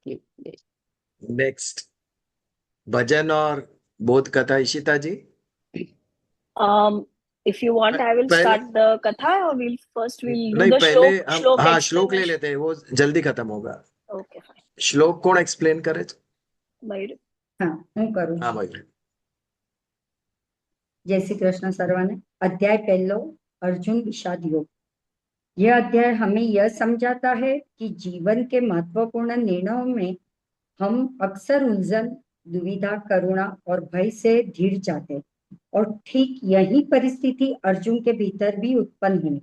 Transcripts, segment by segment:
Next भजन और बोध कथा इशिता जी। If you want, I will पहले start the katha, or we'll do नहीं, the पहले हम shlok हाँ श्लोक ले explanation. लेते हैं, वो जल्दी खत्म होगा। Okay, fine. श्लोक कौन एक्सप्लेन करे? Mayur. हाँ, હું કરું हाँ છું। भाई। જય શ્રી કૃષ્ણ સર્વને। અધ્યાય પહેલો, अर्जुन विषाद योग। यह अध्याय हमें यह समझाता है कि जीवन के महत्वपूर्ण निर्णयों में हम अक्सर उलझन, दुविधा, करुणा और भय से घिर जाते, और ठीक यही परिस्थिति अर्जुन के भीतर भी उत्पन्न हुई।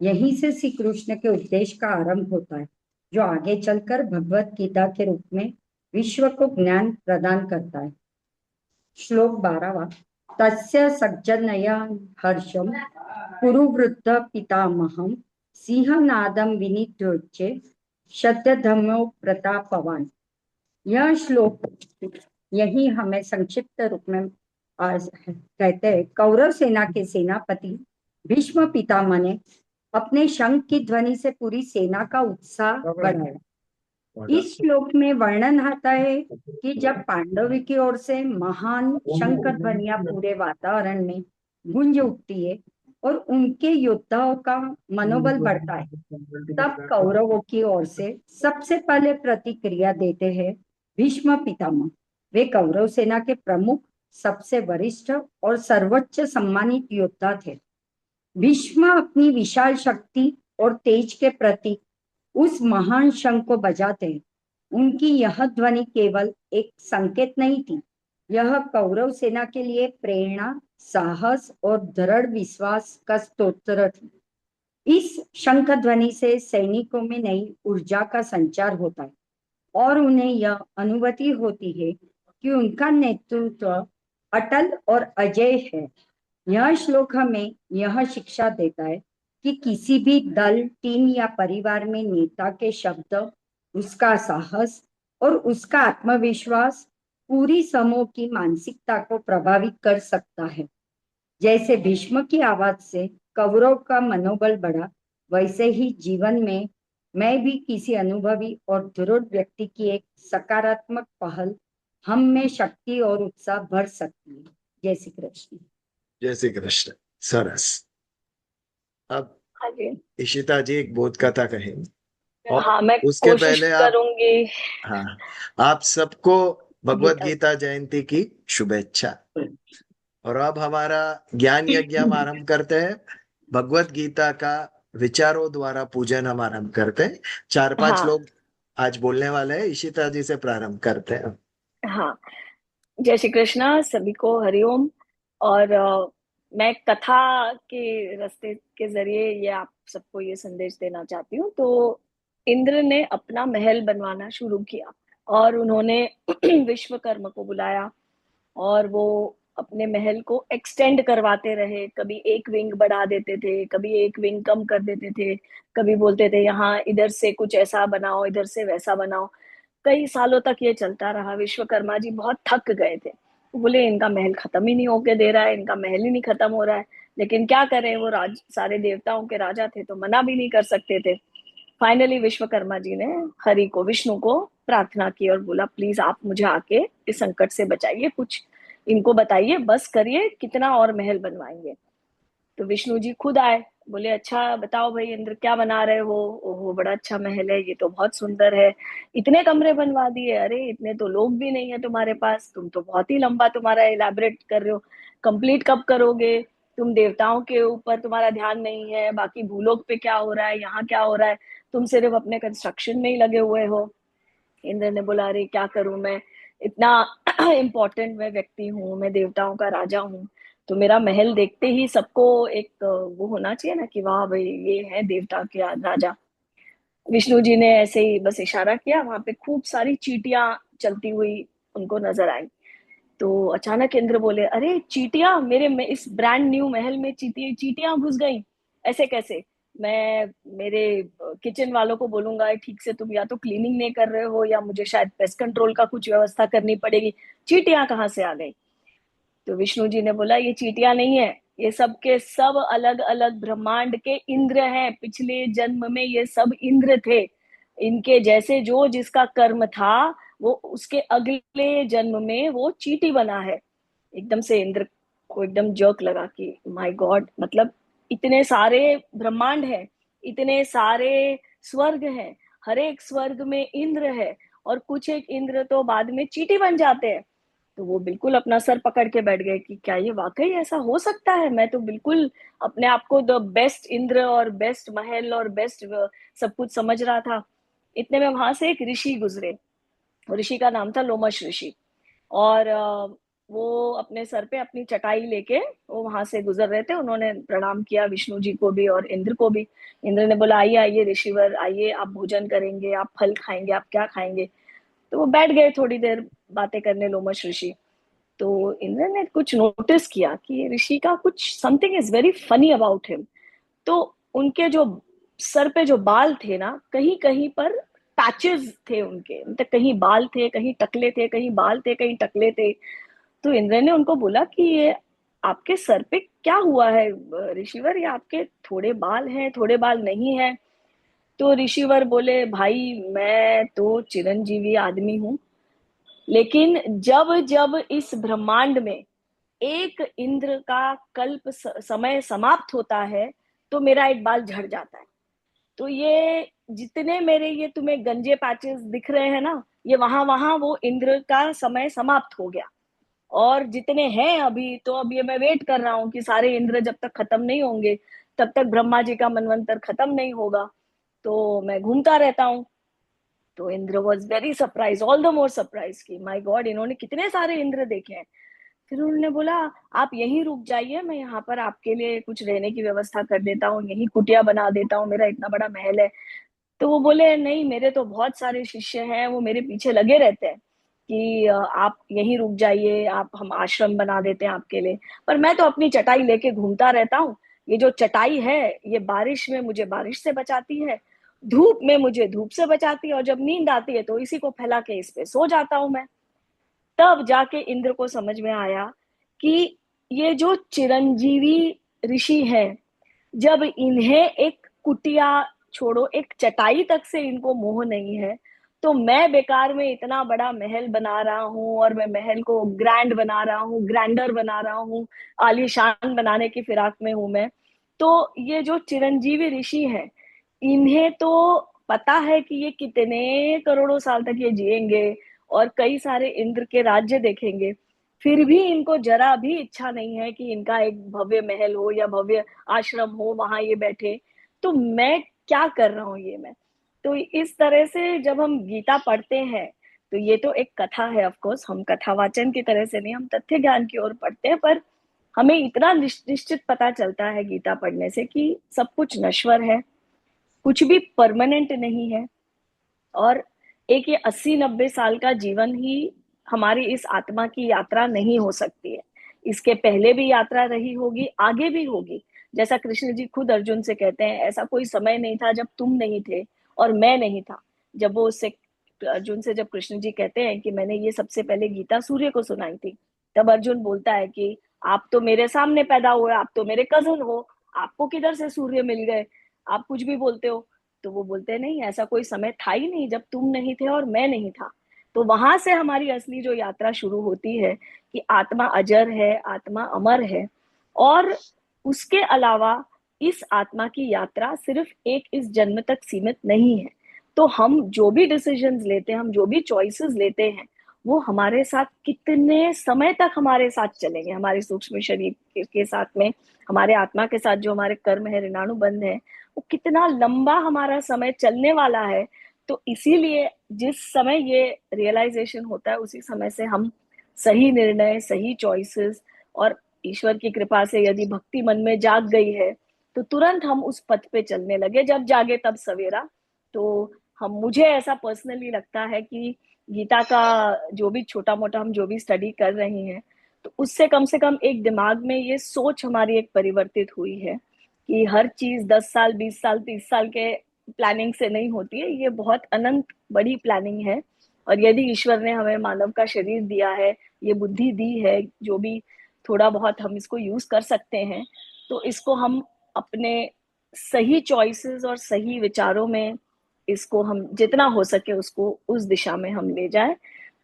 यहीं से श्री कृष्ण के उपदेश का आरंभ होता है, जो आगे चलकर भगवत गीता के रूप में विश्व को ज्ञान प्रदान करता है। श्लोक 12वां। तस्य सज्जनया हर्षम कुरुवृद्ध पितामहम सिंहनादम विनिद्योच्य शतधम्मो प्रतापवान। यह श्लोक यही हमें संक्षिप्त रूप में कहते हैं, कौरव सेना के सेनापति भीष्म पितामह ने अपने शंख की ध्वनि से पूरी सेना का उत्साह बढ़ाया। इस श्लोक में वर्णन आता है कि जब पांडवों की ओर से महान शंख ध्वनियां पूरे वातावरण में गूंज उठती है और उनके योद्धाओं का मनोबल बढ़ता है, तब कौरवों की ओर से सबसे पहले प्रतिक्रिया देते हैं भीष्म पितामह। वे कौरव सेना के प्रमुख, सबसे वरिष्ठ और सर्वोच्च सम्मानित योद्धा थे। भीष्म अपनी विशाल शक्ति और तेज के प्रतीक उस महान शंख को बजाते हैं। उनकी यह ध्वनि केवल एक संकेत नहीं थी, यह कौरव सेना के लिए प्रेरणा, साहस और दृढ़ विश्वास का स्तोत्र थी। इस शंख ध्वनि से सैनिकों में नई ऊर्जा का संचार होता है और उन्हें यह अनुभूति होती है कि उनका नेतृत्व अटल और अजय है। यह श्लोक हमें यह शिक्षा देता है कि किसी भी दल, टीम या परिवार में नेता के शब्द, उसका साहस और उसका आत्मविश्वास पूरी समूह की मानसिकता को प्रभावित कर सकता है। जैसे भीष्म की आवाज से कौरव का मनोबल बढ़ा, वैसे ही जीवन में मैं भी किसी अनुभवी और दृढ़ व्यक्ति की एक सकारात्मक पहल हम में शक्ति और उत्साह भर सकती है। जय श्री कृष्ण। जय श्री कृष्ण। सरस। अब हाँ जी। इशिता जी एक बोध कथा कहेंगे और हाँ, मैं उसके कोशिश पहले आप करूंगी। हाँ, आप सबको भगवत गीता जयंती की शुभेच्छा। और अब हमारा ज्ञान यज्ञ हम आरंभ करते हैं। भगवत गीता का विचारों द्वारा पूजन हम आरंभ करते हैं। 4-5 हाँ लोग आज बोलने वाले हैं। इशिता जी से प्रारंभ करते हैं। हाँ। जय श्री कृष्णा, सभी को हरिओम। और मैं कथा के रास्ते के जरिए ये आप सबको ये संदेश देना चाहती हूँ। तो इंद्र ने अपना महल बनवाना शुरू किया और उन्होंने विश्वकर्मा को बुलाया और वो अपने महल को एक्सटेंड करवाते रहे। कभी एक विंग बढ़ा देते थे, कभी एक विंग कम कर देते थे, कभी बोलते थे यहाँ इधर से कुछ ऐसा बनाओ, इधर से वैसा बनाओ। कई सालों तक ये चलता रहा। विश्वकर्मा जी बहुत थक गए थे, बोले इनका महल खत्म ही नहीं होके दे रहा है, इनका महल ही नहीं खत्म हो रहा है। लेकिन क्या करें, वो सारे देवताओं के राजा थे तो मना भी नहीं कर सकते थे। फाइनली विश्वकर्मा जी ने हरि को, विष्णु को प्रार्थना की और बोला प्लीज आप मुझे आके इस संकट से बचाइए, कुछ इनको बताइए, बस करिए, कितना और महल बनवाएंगे। तो विष्णु जी खुद आए, बोले अच्छा बताओ भाई इंद्र क्या बना रहे हो? ओहो बड़ा अच्छा महल है, ये तो बहुत सुंदर है, इतने कमरे बनवा दिए, अरे इतने तो लोग भी नहीं है तुम्हारे पास, तुम तो बहुत ही लंबा तुम्हारा इलाबरेट कर रहे हो, कंप्लीट कब करोगे? तुम देवताओं के ऊपर तुम्हारा ध्यान नहीं है, बाकी भूलोक पे क्या हो रहा है, यहाँ क्या हो रहा है, तुम सिर्फ अपने कंस्ट्रक्शन में ही लगे हुए हो। इंद्र ने बोला अरे क्या करूं मैं, इतना इम्पोर्टेंट मैं व्यक्ति हूँ, मैं देवताओं का राजा हूँ, तो मेरा महल देखते ही सबको एक वो होना चाहिए ना कि वाह भाई ये है देवता के राजा। विष्णु जी ने ऐसे ही बस इशारा किया, वहां पे खूब सारी चींटियां चलती हुई उनको नजर आई। तो अचानक इंद्र बोले अरे चींटियां, इस ब्रांड न्यू महल में चींटियां घुस गई, ऐसे कैसे? मैं मेरे किचन वालों को बोलूंगा ठीक से, तुम या तो क्लीनिंग नहीं कर रहे हो या मुझे शायद पेस्ट कंट्रोल का कुछ व्यवस्था करनी पड़ेगी, चींटियां कहाँ से आ गई? तो विष्णु जी ने बोला ये चींटियां नहीं है, ये सब के सब अलग अलग ब्रह्मांड के इंद्र हैं, पिछले जन्म में ये सब इंद्र थे, इनके जैसे जो जिसका कर्म था वो उसके अगले जन्म में वो चींटी बना है। एकदम से इंद्र को एकदम जर्क लगा कि माय गॉड, मतलब इतने सारे ब्रह्मांड है, इतने सारे स्वर्ग हैं, हर एक स्वर्ग में इंद्र है, और कुछ एक इंद्र तो बाद में चींटी बन जाते हैं। तो वो बिल्कुल अपना सर पकड़ के बैठ गए कि क्या ये वाकई ऐसा हो सकता है। मैं तो बिल्कुल अपने आप को द बेस्ट इंद्र और बेस्ट महल और बेस्ट सब कुछ समझ रहा था। इतने में वहां से एक ऋषि गुजरे, ऋषि का नाम था लोमश ऋषि। और वो अपने सर पे अपनी चटाई लेके वो वहां से गुजर रहे थे। उन्होंने प्रणाम किया विष्णु जी को भी और इंद्र को भी। इंद्र ने बोला आइए आइए ऋषिवर आइए, आप भोजन करेंगे, आप फल खाएंगे, आप क्या खाएंगे। तो वो बैठ गए थोड़ी देर बातें करने लोमश ऋषि। तो इंद्र ने कुछ नोटिस किया कि ये ऋषि का कुछ something is very funny about him. तो उनके जो सर पे जो बाल थे ना, कहीं कहीं पर पैचेस थे उनके, मतलब कहीं बाल थे, कहीं टकले थे, कहीं बाल थे, कहीं टकले थे। तो इंद्र ने उनको बोला कि ये आपके सर पे क्या हुआ है ऋषिवर, ये आपके थोड़े बाल हैं थोड़े बाल नहीं है। तो ऋषिवर बोले भाई मैं तो चिरंजीवी आदमी हूँ, लेकिन जब जब इस ब्रह्मांड में एक इंद्र का कल्प समय समाप्त होता है तो मेरा एक बाल झड़ जाता है। तो ये जितने मेरे ये तुम्हें गंजे पैचेस दिख रहे हैं ना, ये वहां वहां वो इंद्र का समय समाप्त हो गया। और जितने हैं अभी, तो अब ये मैं वेट कर रहा हूँ कि सारे इंद्र जब तक खत्म नहीं होंगे तब तक ब्रह्मा जी का मनवंतर खत्म नहीं होगा। तो मैं घूमता रहता हूँ। तो Indra was very surprise, all the more surprise कि माई गॉड इन्होंने कितने सारे इंद्र देखे हैं। फिर उन्होंने बोला आप यहीं रुक जाइए, मैं यहाँ पर आपके लिए कुछ रहने की व्यवस्था कर देता हूँ, यहीं कुटिया बना देता हूँ, मेरा इतना बड़ा महल है। तो वो बोले नहीं, मेरे तो बहुत सारे शिष्य हैं, वो मेरे पीछे लगे रहते हैं कि आप यहीं रुक जाइए, आप हम आश्रम बना देते हैं आपके लिए। पर मैं तो अपनी चटाई लेके घूमता रहता हूँ। ये जो चटाई है ये बारिश में मुझे बारिश से बचाती है, धूप में मुझे धूप से बचाती है, और जब नींद आती है तो इसी को फैला के इस पे सो जाता हूँ मैं। तब जाके इंद्र को समझ में आया कि ये जो चिरंजीवी ऋषि है, जब इन्हें एक कुटिया छोड़ो एक चटाई तक से इनको मोह नहीं है, तो मैं बेकार में इतना बड़ा महल बना रहा हूँ, और मैं महल को ग्रैंड बना रहा हूँ, ग्रैंडर बना रहा हूँ, आलीशान बनाने की फिराक में हूं मैं। तो ये जो चिरंजीवी ऋषि है, इन्हें तो पता है कि ये कितने करोड़ों साल तक ये जिएंगे और कई सारे इंद्र के राज्य देखेंगे, फिर भी इनको जरा भी इच्छा नहीं है कि इनका एक भव्य महल हो या भव्य आश्रम हो, वहां ये बैठे। तो मैं क्या कर रहा हूँ ये मैं। तो इस तरह से जब हम गीता पढ़ते हैं, तो ये तो एक कथा है, ऑफ कोर्स हम कथावाचन की तरह से नहीं, हम तथ्य ज्ञान की ओर पढ़ते हैं। पर हमें इतना निश्चित पता चलता है गीता पढ़ने से कि सब कुछ नश्वर है, कुछ भी परमानेंट नहीं है। और एक ये 80-90 साल का जीवन ही हमारी इस आत्मा की यात्रा नहीं हो सकती है। इसके पहले भी यात्रा रही होगी, आगे भी होगी। जैसा कृष्ण जी खुद अर्जुन से कहते हैं, ऐसा कोई समय नहीं था जब तुम नहीं थे और मैं नहीं था। जब वो उससे अर्जुन से जब कृष्ण जी कहते हैं कि मैंने ये सबसे पहले गीता सूर्य को सुनाई थी, तब अर्जुन बोलता है कि आप तो मेरे सामने पैदा हुए, आप तो मेरे कजन हो, आपको किधर से सूर्य मिल गए, आप कुछ भी बोलते हो। तो वो बोलते हैं नहीं, ऐसा कोई समय था ही नहीं जब तुम नहीं थे और मैं नहीं था। तो वहां से हमारी असली जो यात्रा शुरू होती है कि आत्मा अजर है, आत्मा अमर है। और उसके अलावा इस आत्मा की यात्रा सिर्फ एक इस जन्म तक सीमित नहीं है। तो हम जो भी डिसीजंस लेते हैं, हम जो भी चॉइसेस लेते हैं, वो हमारे साथ कितने समय तक हमारे साथ चलेंगे, हमारे सूक्ष्म शरीर के साथ में, हमारे आत्मा के साथ जो हमारे कर्म है, ऋणानुबंध है, वो कितना लंबा हमारा समय चलने वाला है। तो इसीलिए जिस समय ये रियलाइजेशन होता है, उसी समय से हम सही निर्णय, सही चॉइसेस, और ईश्वर की कृपा से यदि भक्ति मन में जाग गई है तो तुरंत हम उस पथ पे चलने लगे। जब जागे तब सवेरा। तो हम, मुझे ऐसा पर्सनली लगता है कि गीता का जो भी छोटा मोटा हम जो भी स्टडी कर रहे हैं, तो उससे कम से कम एक दिमाग में ये सोच हमारी एक परिवर्तित हुई है कि हर चीज 10 साल 20 साल 30 साल के प्लानिंग से नहीं होती है, ये बहुत अनंत बड़ी प्लानिंग है। और यदि ईश्वर ने हमें मानव का शरीर दिया है, ये बुद्धि दी है, जो भी थोड़ा बहुत हम इसको यूज कर सकते हैं, तो इसको हम अपने सही चॉइसेस और सही विचारों में इसको हम जितना हो सके उसको उस दिशा में हम ले जाएं।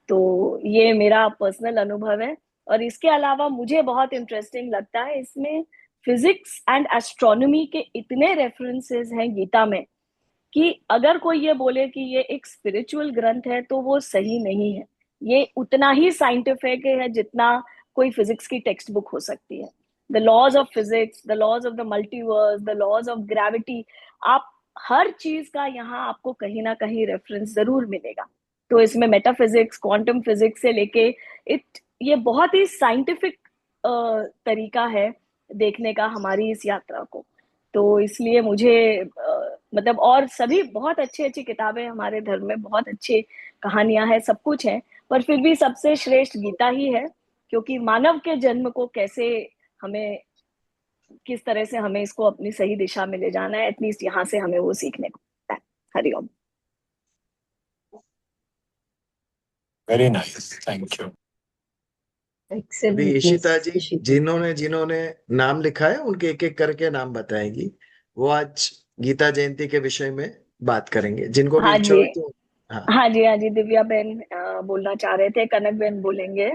तो ये मेरा पर्सनल अनुभव है। और इसके अलावा मुझे बहुत इंटरेस्टिंग लगता है, इसमें फिजिक्स एंड एस्ट्रोनॉमी के इतने रेफरेंसेस हैं गीता में कि अगर कोई ये बोले कि ये एक स्पिरिचुअल ग्रंथ है तो वो सही नहीं है। ये उतना ही साइंटिफिक है जितना कोई फिजिक्स की टेक्स्ट बुक हो सकती है। The laws of physics, the laws of the multiverse, the laws of gravity, आप हर चीज का यहाँ आपको कहीं ना कहीं रेफरेंस जरूर मिलेगा। तो इसमें मेटाफिजिक्स, क्वांटम फिजिक्स से लेके ये बहुत ही साइंटिफिक तरीका है देखने का हमारी इस यात्रा को। तो इसलिए मुझे मतलब, और सभी बहुत अच्छी अच्छी किताबें हमारे धर्म में, बहुत अच्छी कहानियां हैं, सब कुछ है, पर फिर भी सबसे श्रेष्ठ गीता ही है। क्योंकि मानव के जन्म को कैसे हमें, किस तरह से हमें इसको अपनी सही दिशा में ले जाना है, एटलीस्ट यहाँ से हमें वो सीखने को मिलता है। Hariom. Very nice, thank you. अभी इशिता जी जिन्होंने जिन्होंने नाम लिखा है उनके एक एक करके नाम बताएगी। वो आज गीता जयंती के विषय में बात करेंगे, जिनको भी हाँ इच्छा जी, हो तो। हाँ हाँ जी, हाँ जी, दिव्या बहन बोलना चाह रहे थे, कनक बहन बोलेंगे,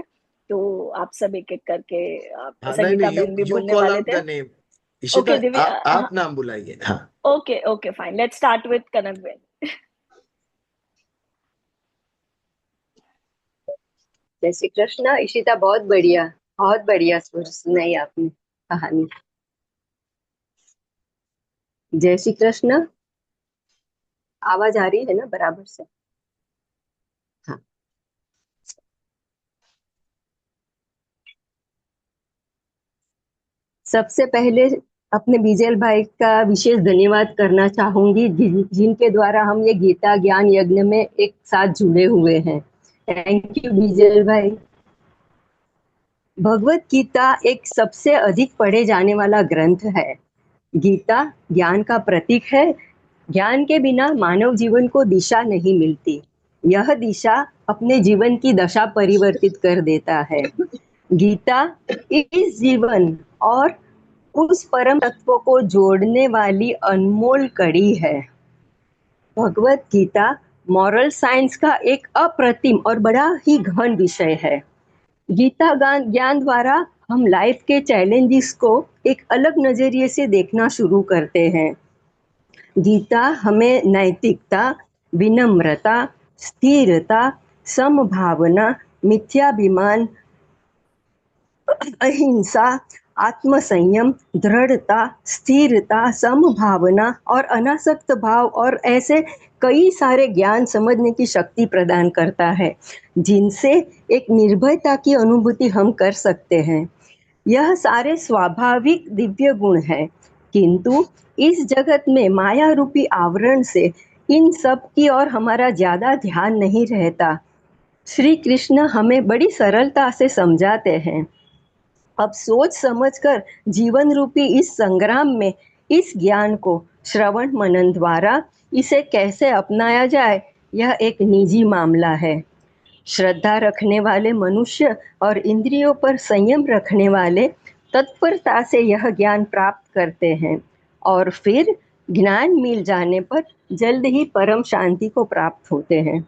तो आप सब एक एक करके, हाँ, नहीं संगीता नहीं, यू बहन भी यू बोलने कॉल वाले आउट थे। The name. Ishita, okay Divya, आप नाम बुलाइए। हाँ, okay okay fine, let's start with Kanak बहन। जय श्री कृष्ण। इशिता, बहुत बढ़िया सुनाई आपने कहानी। जय श्री कृष्ण। आवाज आ रही है ना बराबर से? हाँ। सबसे पहले अपने बीजेल भाई का विशेष धन्यवाद करना चाहूंगी, जिनके द्वारा हम ये गीता ज्ञान यज्ञ में एक साथ जुड़े हुए हैं। थैंक यू बीजेल भाई। भगवत गीता एक सबसे अधिक पढ़े जाने वाला ग्रंथ है। गीता ज्ञान का प्रतीक है। ज्ञान के बिना मानव जीवन को दिशा नहीं मिलती। यह दिशा अपने जीवन की दशा परिवर्तित कर देता है। गीता इस जीवन और उस परम तत्व को जोड़ने वाली अनमोल कड़ी है। भगवत गीता मॉरल साइंस का एक अप्रतिम और बड़ा ही गहन विषय है। गीता ज्ञान द्वारा हम लाइफ के चैलेंजेस को एक अलग नजरिए से देखना शुरू करते हैं। गीता हमें नैतिकता, विनम्रता, स्थिरता, समभावना, मिथ्याभिमान, अहिंसा, आत्मसंयम, दृढ़ता, स्थिरता, समभावना और अनासक्त भाव और ऐसे कई सारे ज्ञान समझने की शक्ति प्रदान करता है, जिनसे एक निर्भयता की अनुभूति हम कर सकते हैं। यह सारे स्वाभाविक दिव्य गुण हैं, किंतु इस जगत में माया रूपी आवरण से इन सब की और हमारा ज्यादा ध्यान नहीं रहता। श्री कृष्ण हमें बड़ी सरलता से समझाते हैं। अब सोच समझकर जीवन रूपी इस संग्राम में इस ज्ञान को श्रवण मनन द्वारा इसे कैसे अपनाया जाए, यह एक निजी मामला है। श्रद्धा रखने वाले मनुष्य और इंद्रियों पर संयम रखने वाले तत्परता से यह ज्ञान प्राप्त करते हैं और फिर ज्ञान मिल जाने पर जल्द ही परम शांति को प्राप्त होते हैं।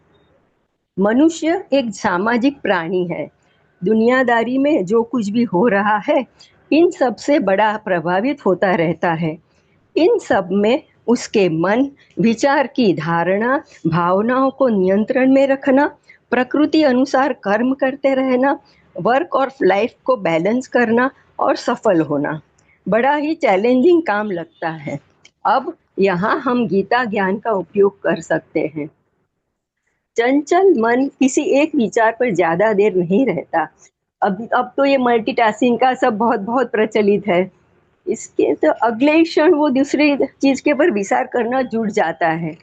मनुष्य एक सामाजिक प्राणी है। दुनियादारी में जो कुछ भी हो रहा है, इन सब से बड़ा प्रभावित होता रहता है। इन सब में उसके मन, विचार की धारणा, भावनाओं को नियंत्रण में रखना, प्रकृति अनुसार कर्म करते रहना, वर्क और लाइफ को बैलेंस करना और सफल होना बड़ा ही चैलेंजिंग काम लगता है। अब यहाँ हम गीता ज्ञान का उपयोग कर सकते हैं। चंचल मन किसी एक विचार पर ज्यादा देर नहीं रहता। अब तो ये मल्टीटास्किंग का सब बहुत बहुत प्रचलित है। इसके तो अगले क्षण वो दूसरी चीज के पर विचार करना जुट जाता है।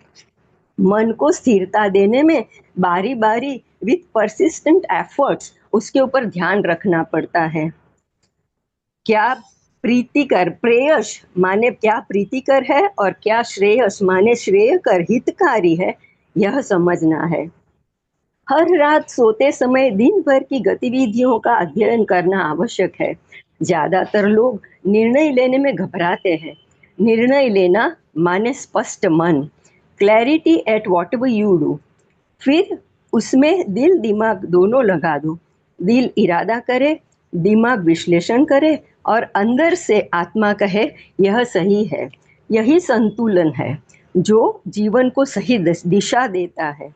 मन को स्थिरता देने में बारी बारी विथ परसिस्टेंट एफर्ट्स उसके ऊपर ध्यान रखना पड़ता है। क्या प्रीतिकर, प्रेयस माने क्या प्रीतिकर है और क्या श्रेयस माने श्रेयकर हितकारी है, यह समझना है। हर रात सोते समय दिन भर की गतिविधियों का अध्ययन करना आवश्यक है। ज्यादातर लोग निर्णय लेने में घबराते हैं। निर्णय लेना माने स्पष्ट मन। Clarity at whatever you do. फिर उसमें दिल दिमाग दोनों लगा दो। दिल इरादा करे, दिमाग विश्लेषण करे और अंदर से आत्मा कहे यह सही है। यही संतुलन है जो जीवन को सही दिशा देता है।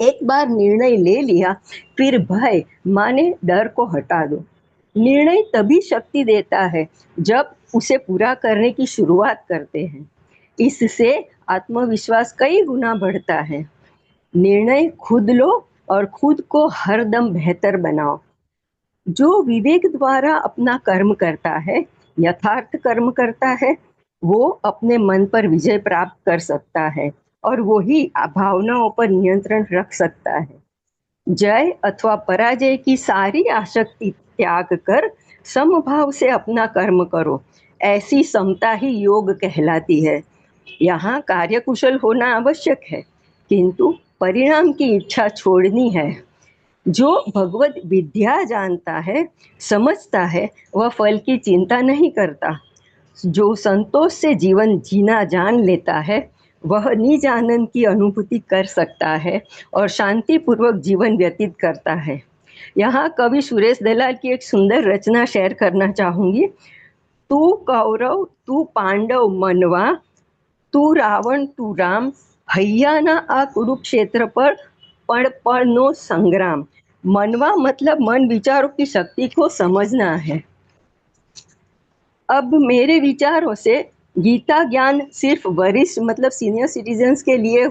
एक बार निर्णय ले लिया, फिर भय माने डर को हटा दो। निर्णय तभी शक्ति देता है जब उसे पूरा करने की शुरुआत करते हैं। इससे आत्मविश्वास कई गुना बढ़ता है। निर्णय खुद लो और खुद को हरदम बेहतर बनाओ। जो विवेक द्वारा अपना कर्म करता है, यथार्थ कर्म करता है, वो अपने मन पर विजय प्राप्त कर सकता है और वो ही भावनाओं पर नियंत्रण रख सकता है। जय अथवा पराजय की सारी आसक्ति त्याग कर समभाव से अपना कर्म करो। ऐसी समता ही योग कहलाती है। यहाँ कार्यकुशल होना आवश्यक है, किंतु परिणाम की इच्छा छोड़नी है। जो भगवत विद्या जानता है, समझता है, वह फल की चिंता नहीं करता। जो संतोष से जीवन जीना जान लेता है, वह निज आनंद की अनुभूति कर सकता है और शांति पूर्वक जीवन व्यतीत करता है। यहाँ कवि सुरेश दलाल की एक सुंदर रचना शेयर करना चाहूंगी। तू कौरव तू पांडव मनवा, तू रावण तू राम, हૈयाना आ कुरुक्षेत्र पर पड़ पड़नो संग्राम। मनवा मतलब मन विचारों की शक्ति को समझना है। अब मेरे विचारों से गीता ज्ञान सिर्फ वरिष्ठ मतलब सीनियर सिटीजन्स के लिए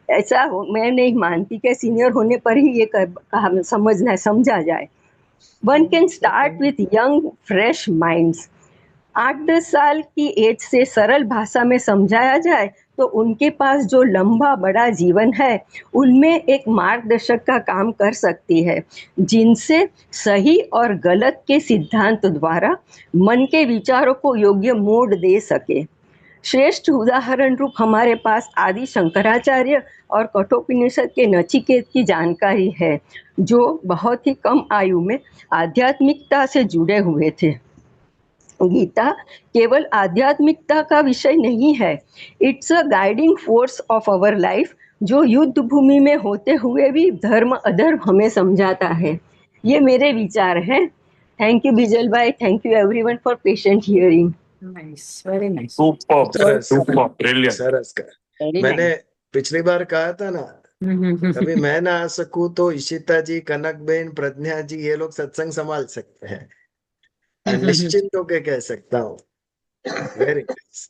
ऐसा मैं नहीं मानती कि सीनियर होने पर ही ये समझना समझा जाए। One can start with young fresh minds. 8-10 साल की एज से सरल भाषा में समझाया जाए तो उनके पास जो लंबा बड़ा जीवन है उनमें एक मार्गदर्शक का काम कर सकती है, जिनसे सही और गलत के सिद्धांत द्वारा मन के विचारों को योग्य मोड़ दे सके। श्रेष्ठ उदाहरण रूप हमारे पास आदि शंकराचार्य और कठोपनिषद के नचिकेत की जानकारी है, जो बहुत ही कम आयु में आध्यात्मिकता से जुड़े हुए थे। गीता केवल आध्यात्मिकता का विषय नहीं है, it's a guiding force of our life, जो युद्ध भूमि में होते हुए भी धर्म अधर्म हमें समझाता है। ये मेरे विचार हैं। थैंक यू बिजल भाई, thank you everyone for patient hearing. Nice, very nice, Superb, Saras superb, brilliant. सरस का वेरी मैंने पिछली बार कहा था ना, कभी नाइस। मैं ना आ सकूं तो इशिता जी, कनक बेन, प्रज्ञा जी ये लोग सत्संग संभाल सकते हैं। मैं निश्चिंत होके कह सकता हूँ। Very nice.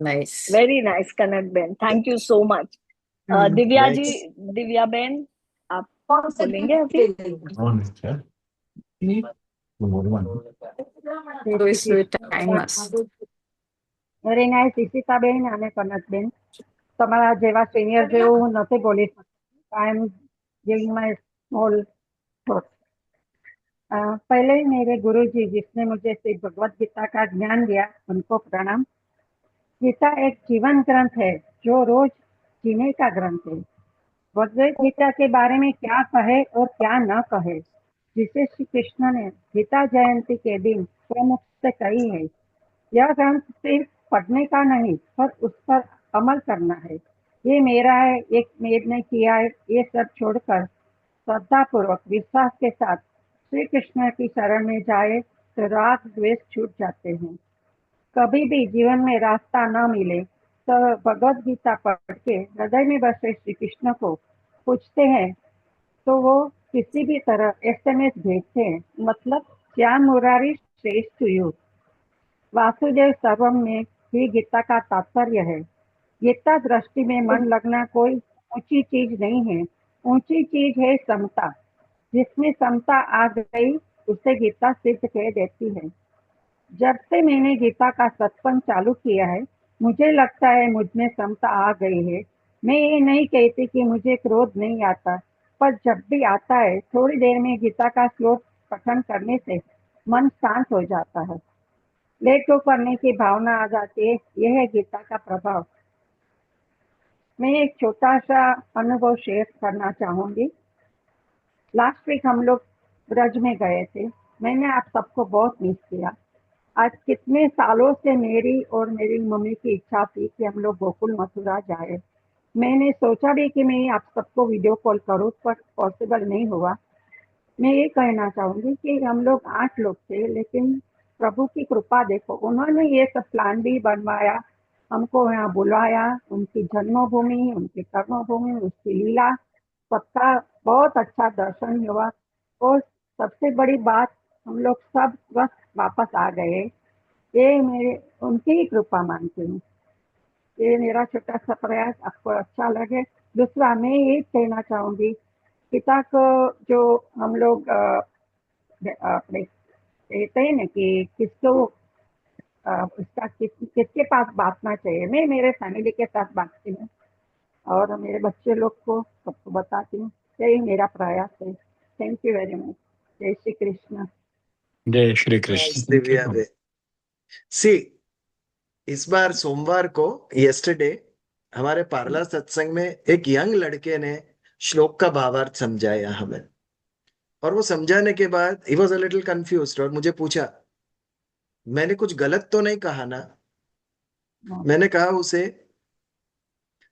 Nice. Very nice Kanak ben, thank you so much. Divya ji, next Divya ben आप कौन सा बोलेंगे अभी? વેરી નાઇસ ઈશિતાબેન અને કનકબેન, તમારા જેવા સિનિયર જેવું હું નથી બોલી શકતી। I am giving my small thought. पहले मेरे गुरु जी जिसने मुझे श्री भगवत गीता का ज्ञान दिया, उनको प्रणाम। गीता एक जीवन ग्रंथ है जो रोज जीने का ग्रंथ है। भगवत गीता के बारे में क्या कहे और क्या न कहे, जिसे श्री कृष्ण ने गीता जयंती के दिन प्रमुख से कही है। यह ग्रंथ सिर्फ पढ़ने का नहीं, पर उस पर अमल करना है। ये मेरा है, एक ने किया है, ये सब छोड़कर श्रद्धा पूर्वक विश्वास के साथ श्री कृष्ण की शरण में जाए तो राग द्वेष छूट जाते हैं। कभी भी जीवन में रास्ता न मिले तो भगवत गीता पढ़ के हृदय में बसे श्री कृष्ण को पूछते हैं तो वो किसी भी तरह SMS भेजते हैं, मतलब क्या मुरारी श्रेष्ठ यू वासुदेव सर्वम में ही गीता का तात्पर्य है। गीता दृष्टि में मन लगना कोई ऊंची चीज नहीं है, ऊंची चीज है समता। जिसमें समता आ गई उसे गीता सिद्ध कह देती है। जब से मैंने गीता का सत्संग चालू किया है, मुझे लगता है मुझ में समता आ गई है। मैं ये नहीं कहती कि मुझे क्रोध नहीं आता, पर जब भी आता है थोड़ी देर में गीता का श्लोक पठन करने से मन शांत हो जाता है, लेट गो करने की भावना आ जाती है। यह है गीता का प्रभाव। मैं एक छोटा सा अनुभव शेयर करना चाहूंगी। लास्ट वीक हम लोग ब्रज में गए थे। मैंने आप सबको बहुत मिस किया। आज कितने सालों से मेरी और मेरी मम्मी की इच्छा थी कि हम लोग गोकुल मथुरा जाए। मैंने सोचा भी कि मैं आप सबको वीडियो कॉल करूं, पर पॉसिबल नहीं हुआ। मैं ये कहना चाहूंगी कि हम लोग 8 लोग थे, लेकिन प्रभु की कृपा देखो, उन्होंने ये सब प्लान भी बनवाया, हमको यहाँ बुलाया, उनकी जन्मभूमि, उनकी कर्मभूमि, उसकी लीला, सबका बहुत अच्छा दर्शन हुआ। और सबसे बड़ी बात, हम लोग सब स्वस्थ वापस आ गए। ये मेरे उनकी ही कृपा मानती हूँ। ये मेरा छोटा सा प्रयास आपको अच्छा लगे। दूसरा, मैं ये कहना चाहूंगी, पिता को जो हम लोग अपने कहते हैं ना कि किसको किसके पास बांटना चाहिए, मैं मेरे फैमिली के साथ बांटती हूँ और मेरे बच्चे लोग को सबको बताती हूँ। यही मेरा प्रयास है। Thank you very much. जय श्री कृष्ण। जय श्री Nice, कृष्ण। दिव्या बे। सी, इस बार सोमवार को yesterday हमारे पार्ला सत्संग में एक यंग लड़के ने श्लोक का भावार्थ समझाया हमें, और वो समझाने के बाद he was a little confused और मुझे पूछा, मैंने कुछ गलत तो नहीं कहा ना? मैंने कहा उसे,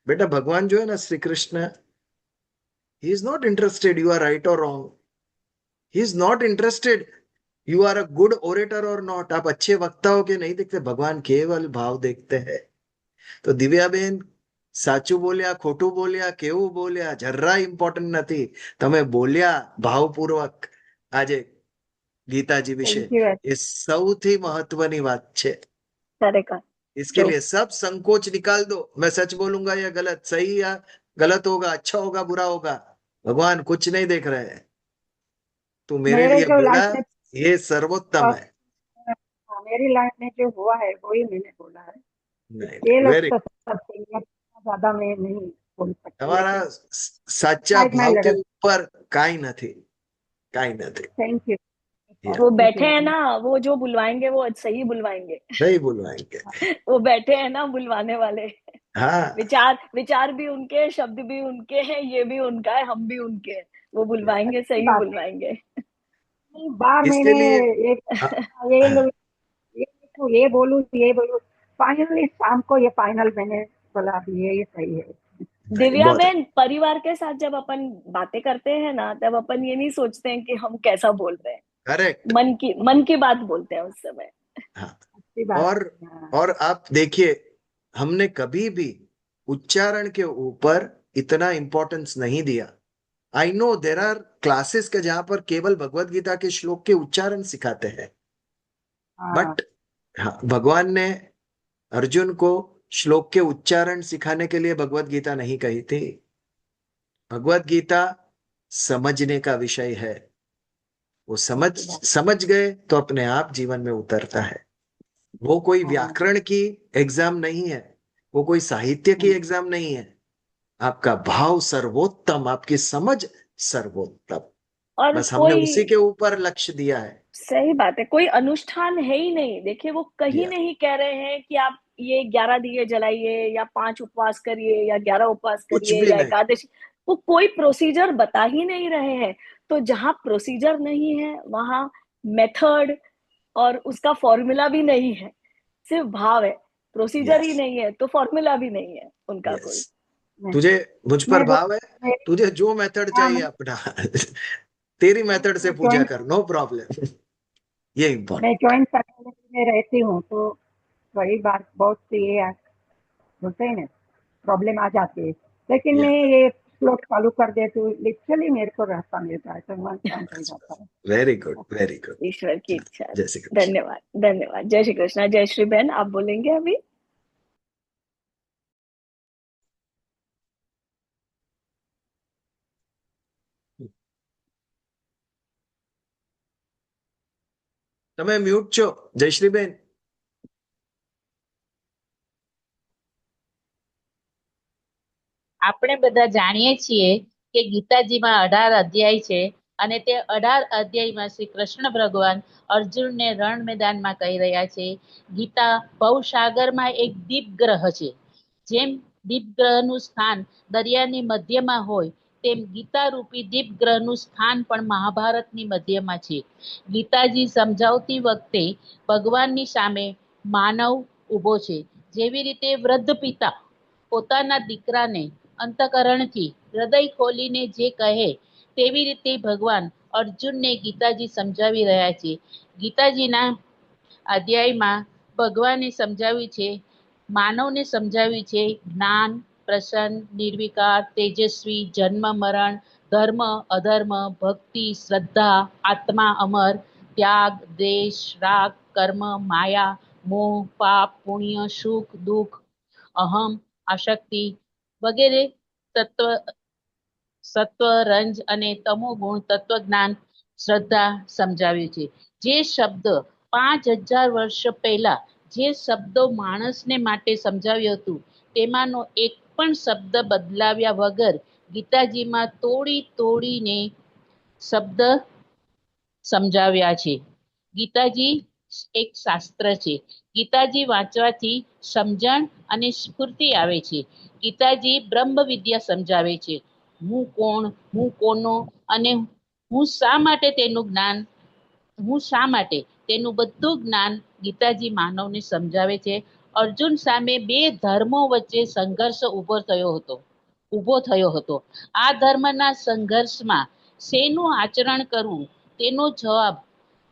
बेटा भगवान जो है ना Shri Krishna, he is not interested you are right और wrong, he is not interested you are a good orator और नॉट, आप अच्छे वक्ता हो के नहीं देखते, भगवान केवल भाव देखते हैं। तो दिव्या बेन, સાચું બોલ્યા ખોટું બોલ્યા કેવું બોલ્યા જરા ઇમ્પોર્ટન્ટ નથી, તમે બોલ્યા ભાવપૂર્વક આજે ગીતાજી વિશે, थैंक यू। એ સૌથી મહત્વની વાત છે। करेक्ट। इसके तो लिए सब संकोच निकाल दो, मैं सच बोलूंगा या गलत, सही या गलत होगा, अच्छा होगा बुरा होगा, भगवान कुछ नहीं देख रहे हैं। तू मेरे मेरे लिए जो बोला, लाइफ में ये सर्वोत्तम है। हाँ, मेरी लाइफ में जो हुआ है वही मैंने बोला है। नहीं, ये लोग वेरी, तो सब senior, ज्यादा मैं नहीं बोल सकती, તમારા लेकिन સાચા साइड माई ભાવથી लड़क। ઉપર કાંઈ નથી, કાંઈ નથી। Thank you. Yeah, वो थैंक बैठे यू हैं वेरी ना, वो जो बुलवाएंगे वो सही बुलवाएंगे। नहीं बुलवाएंगे। वो बैठे हैं ना बुलवाने वाले। हाँ, विचार विचार भी उनके हैं, शब्द भी उनके हैं, ये भी उनका है, हम भी उनके हैं। वो बुलवाएंगे, अच्छी सही बात है। बुलवाएंगे। कई बार इसके मैंने लिए ये हाँ, ये हाँ, लो- ये लिखूं, ये बोलूं, फाइनली शाम को ये फाइनल मैंने बोला, अभी ये सही है। नहीं, दिव्या बहुत बहन, परिवार के साथ जब अपन बातें करते हैं ना, तब अपन ये नहीं सोचते हैं कि हम कैसा बोल रहे हैं। करेक्ट। मन की बात बोलते हैं उस समय। हाँ, अच्छी बात और है। हाँ, और आप देखिए, हमने कभी भी उच्चारण के ऊपर इतना इंपॉर्टेंस नहीं दिया। I know there are classes के जहां पर केवल भगवत गीता के श्लोक के उच्चारण सिखाते हैं, हाँ, बट हाँ, भगवान ने अर्जुन को श्लोक के उच्चारण सिखाने के लिए भगवत गीता नहीं कही थी। भगवत गीता समझने का विषय है, वो समझ अच्छी बात। समझ गए तो अपने आप जीवन में उतरता है। वो कोई हाँ, व्याकरण की एग्जाम नहीं है, वो कोई साहित्य की हाँ, एग्जाम नहीं है। आपका भाव सर्वोत्तम, आपकी समझ सर्वोत्तम, और बस हमने कोई, उसी के ऊपर लक्ष्य दिया है। सही बात है, कोई अनुष्ठान है ही नहीं। देखिए, वो कहीं दिया नहीं कह रहे हैं कि आप ये 11 दिए जलाइए या 5 उपवास करिए या 11 उपवास कुछ करिए भी या नहीं। एकादशी। वो कोई प्रोसीजर बता ही नहीं रहे हैं। तो जहां प्रोसीजर नहीं है, वहां मेथड और उसका फॉर्मूला भी नहीं है। सिर्फ भाव है। प्रोसीजर यस, ही नहीं है तो फॉर्मूला भी नहीं है उनका यस, कोई। मैं तुझे मुझ पर मैं भाव है, मेरी तुझे जो मेथड हाँ, चाहिए अपना तेरी मेथड से मैं पूजा ज्वाइंट कर, नो प्रॉब्लम। ये मैं इम्पोर्टेंट। ज्वाइंट फैमिली में रहती हूँ, तो वही बात, बहुत सी ये बोलते हैं ना, प्रॉब्लम आ जाती है। लेकिन या, मैं ये फ्लोट चालू कर देती हूँ, लिटरली मेरे को रास्ता मिलता है, तो मन शांत हो जाता है। Very good, very good. ईश्वर की इच्छा है। जय श्री कृष्ण। धन्यवाद, धन्यवाद। जय श्री कृष्णा। जय श्री बहन, आप बोलेंगे अभी? તમે મ્યુટ છો જયશ્રીબેન? આપણે બધા જાણીએ છીએ કે ગીતાજીમાં 18 અધ્યાય છે અને તે 18 અધ્યાયમાં શ્રી કૃષ્ણ ભગવાન અર્જુનને રણ મેદાનમાં કહી રહ્યા છે. ગીતા ભવસાગરમાં એક દીપગ્રહ છે. જેમ દીપગ્રહનું સ્થાન દરિયાની મધ્યમાં હોય તેમ ગીતા રૂપી દીપગ્રહનું સ્થાન પણ મહાભારતની મધ્યમાં છે. ગીતાજી સમજાવતી વખતે ભગવાનની સામે માનવ ઊભો છે. જેવી રીતે વૃદ્ધ પિતા પોતાના દીકરાને અંતકરણથી હૃદય ખોલીને જે કહે તેવી રીતે ભગવાન અર્જુનને ગીતાજી સમજાવી રહ્યા છે. ગીતાજીના અધ્યાયમાં ભગવાને સમજાવ્યું છે, માનવને સમજાવ્યું છે જ્ઞાન, પ્રસન્ન, નિર્વિકાર, તેજસ્વી, જન્મ મરણ, ધર્મ અધર્મ, ભક્તિ, શ્રદ્ધા, આત્મા અમર, ત્યાગ, દ્વેષ, રાગ, કર્મ, માયા, મોહ, પાપ, પુણ્ય, સુખ, દુઃખ, અહમ, આશક્તિ વગેરે તત્વ સત્વ, રંજ અને તમો ગુણ તત્વજ્ઞાન, શ્રદ્ધા સમજાવ્યું છે. જે શબ્દ 5000 વર્ષ પહેલા જે શબ્દો માણસને માટે સમજાવ્યું હતું તેમાંનો એક પણ શબ્દ બદલાવ્યા વગર ગીતાજીમાં તોડીને શબ્દ સમજાવ્યા છે. ગીતાજી એક શાસ્ત્ર છે. ગીતાજી વાંચવાથી સમજણ અને સ્ફૂર્તિ આવે છે. ગીતાજી બ્રહ્મ વિદ્યા સમજાવે છે. હું કોણ, હું કોનો અને હું શા માટે તેનું બધું જ્ઞાન ગીતાજી માનવને સમજાવે છે. અર્જુન સામે બે ધર્મો વચ્ચે સંઘર્ષ ઊભો થયો હતો. આ ધર્મના સંઘર્ષમાં શેનું આચરણ કરવું તેનો જવાબ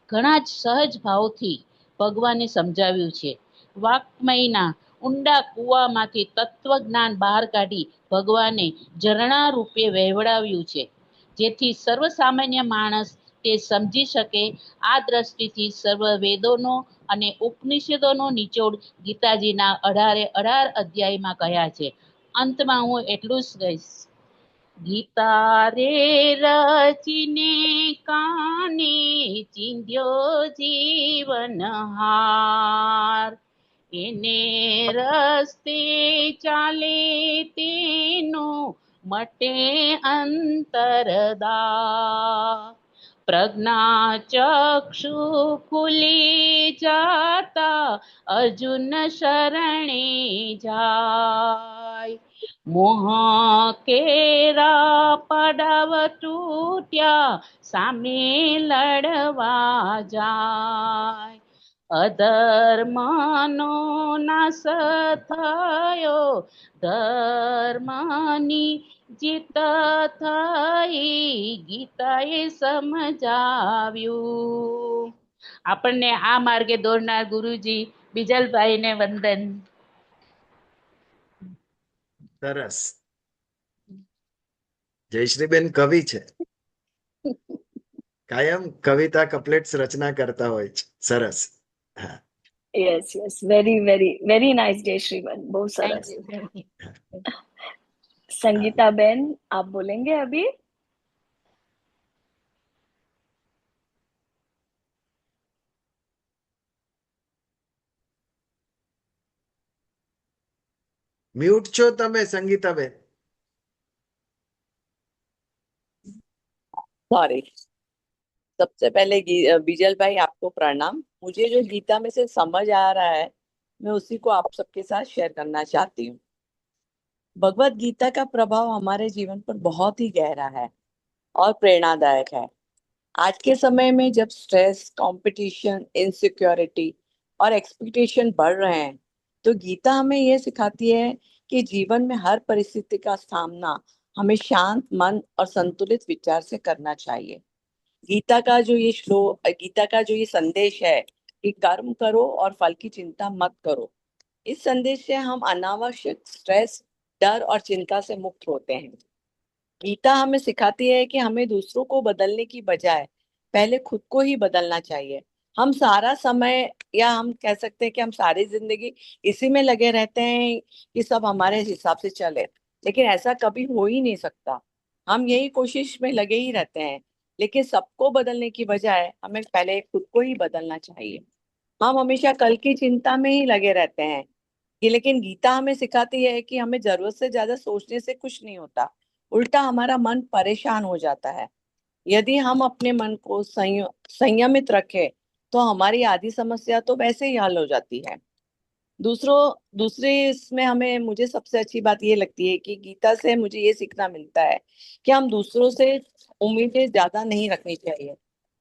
ઘણા જ સહજ ભાવથી ભગવાને સમજાવ્યું છે. વાક્મયના ઊંડા કૂવામાંથી તત્વજ્ઞાન બહાર કાઢી ભગવાને ઝરણા રૂપે વહેવડાવ્યું છે, જેથી સર્વસામાન્ય માણસ તે સમજી શકે. આ દ્રષ્ટિથી સર્વ વેદોનો અને ઉપનિષદોનો નિચોડ ગીતાજીના 18 અધ્યાયમાં કહ્યા છે. અંતમાં હું એટલું જ કહીશ, ગીતા રે રચીને કાને ચીંધ્યો જીવનહાર, એને રસ્તે ચાલે તેનો મટે અંતરદા, પ્રજ્ઞા ચક્ષુ ખુલી જાતા અર્જુન શરણે જાય, મોહ કેરા પડાવ તૂટ્યા સામે લડવા જાય, અધર્મનો નાશ થયો ધર્મની જીત થઈ, ગીતાએ સમજાવ્યું. આપણને આ માર્ગે દોરનાર ગુરુજી બીજલભાઈને વંદન. સરસ. જયશ્રીબેન કવિ છે, કાયમ કવિતા કપલેટ્સ રચના કરતા હોય છે. સરસ. હા, yes yes very very very nice Jayshreeben, बहुत થેન્ક सरस. યુ. संगीता बेन, आप बोलेंगे अभी? મ્યુટ છો તમે સંગીતાબેન. सॉरी। सबसे पहले बीजल भाई आपको प्रणाम। मुझे जो गीता में से समझ आ रहा है मैं उसी को आप सबके साथ शेयर करना चाहती हूँ। भगवत गीता का प्रभाव हमारे जीवन पर बहुत ही गहरा है और प्रेरणादायक है। आज के समय में जब स्ट्रेस, कंपटीशन, इनसिक्योरिटी और एक्सपेक्टेशन बढ़ रहे हैं तो गीता हमें यह सिखाती है कि जीवन में हर परिस्थिति का सामना हमें शांत मन और संतुलित विचार से करना चाहिए। गीता का जो ये संदेश है कि कर्म करो और फल की चिंता मत करो, इस संदेश से हम अनावश्यक स्ट्रेस, डर और चिंता से मुक्त होते हैं। गीता हमें सिखाती है कि हमें दूसरों को बदलने की बजाय पहले खुद को ही बदलना चाहिए। हम सारा समय या हम कह सकते हैं कि हम सारी जिंदगी इसी में लगे रहते हैं कि सब हमारे हिसाब से चले, लेकिन ऐसा कभी हो ही नहीं सकता। हम यही कोशिश में लगे ही रहते हैं, लेकिन सबको बदलने की बजाय हमें पहले खुद को ही बदलना चाहिए। हम हमेशा कल की चिंता में ही लगे रहते हैं लेकिन गीता हमें सिखाती है कि हमें जरूरत से ज्यादा सोचने से कुछ नहीं होता, उल्टा हमारा मन परेशान हो जाता है। यदि हम अपने मन को संयमित रखें तो हमारी आधी समस्या तो वैसे ही हल हो जाती है। दूसरे इसमें हमें मुझे सबसे अच्छी बात ये लगती है कि गीता से मुझे ये सीखना मिलता है कि हम दूसरों से उम्मीदें ज्यादा नहीं रखनी चाहिए,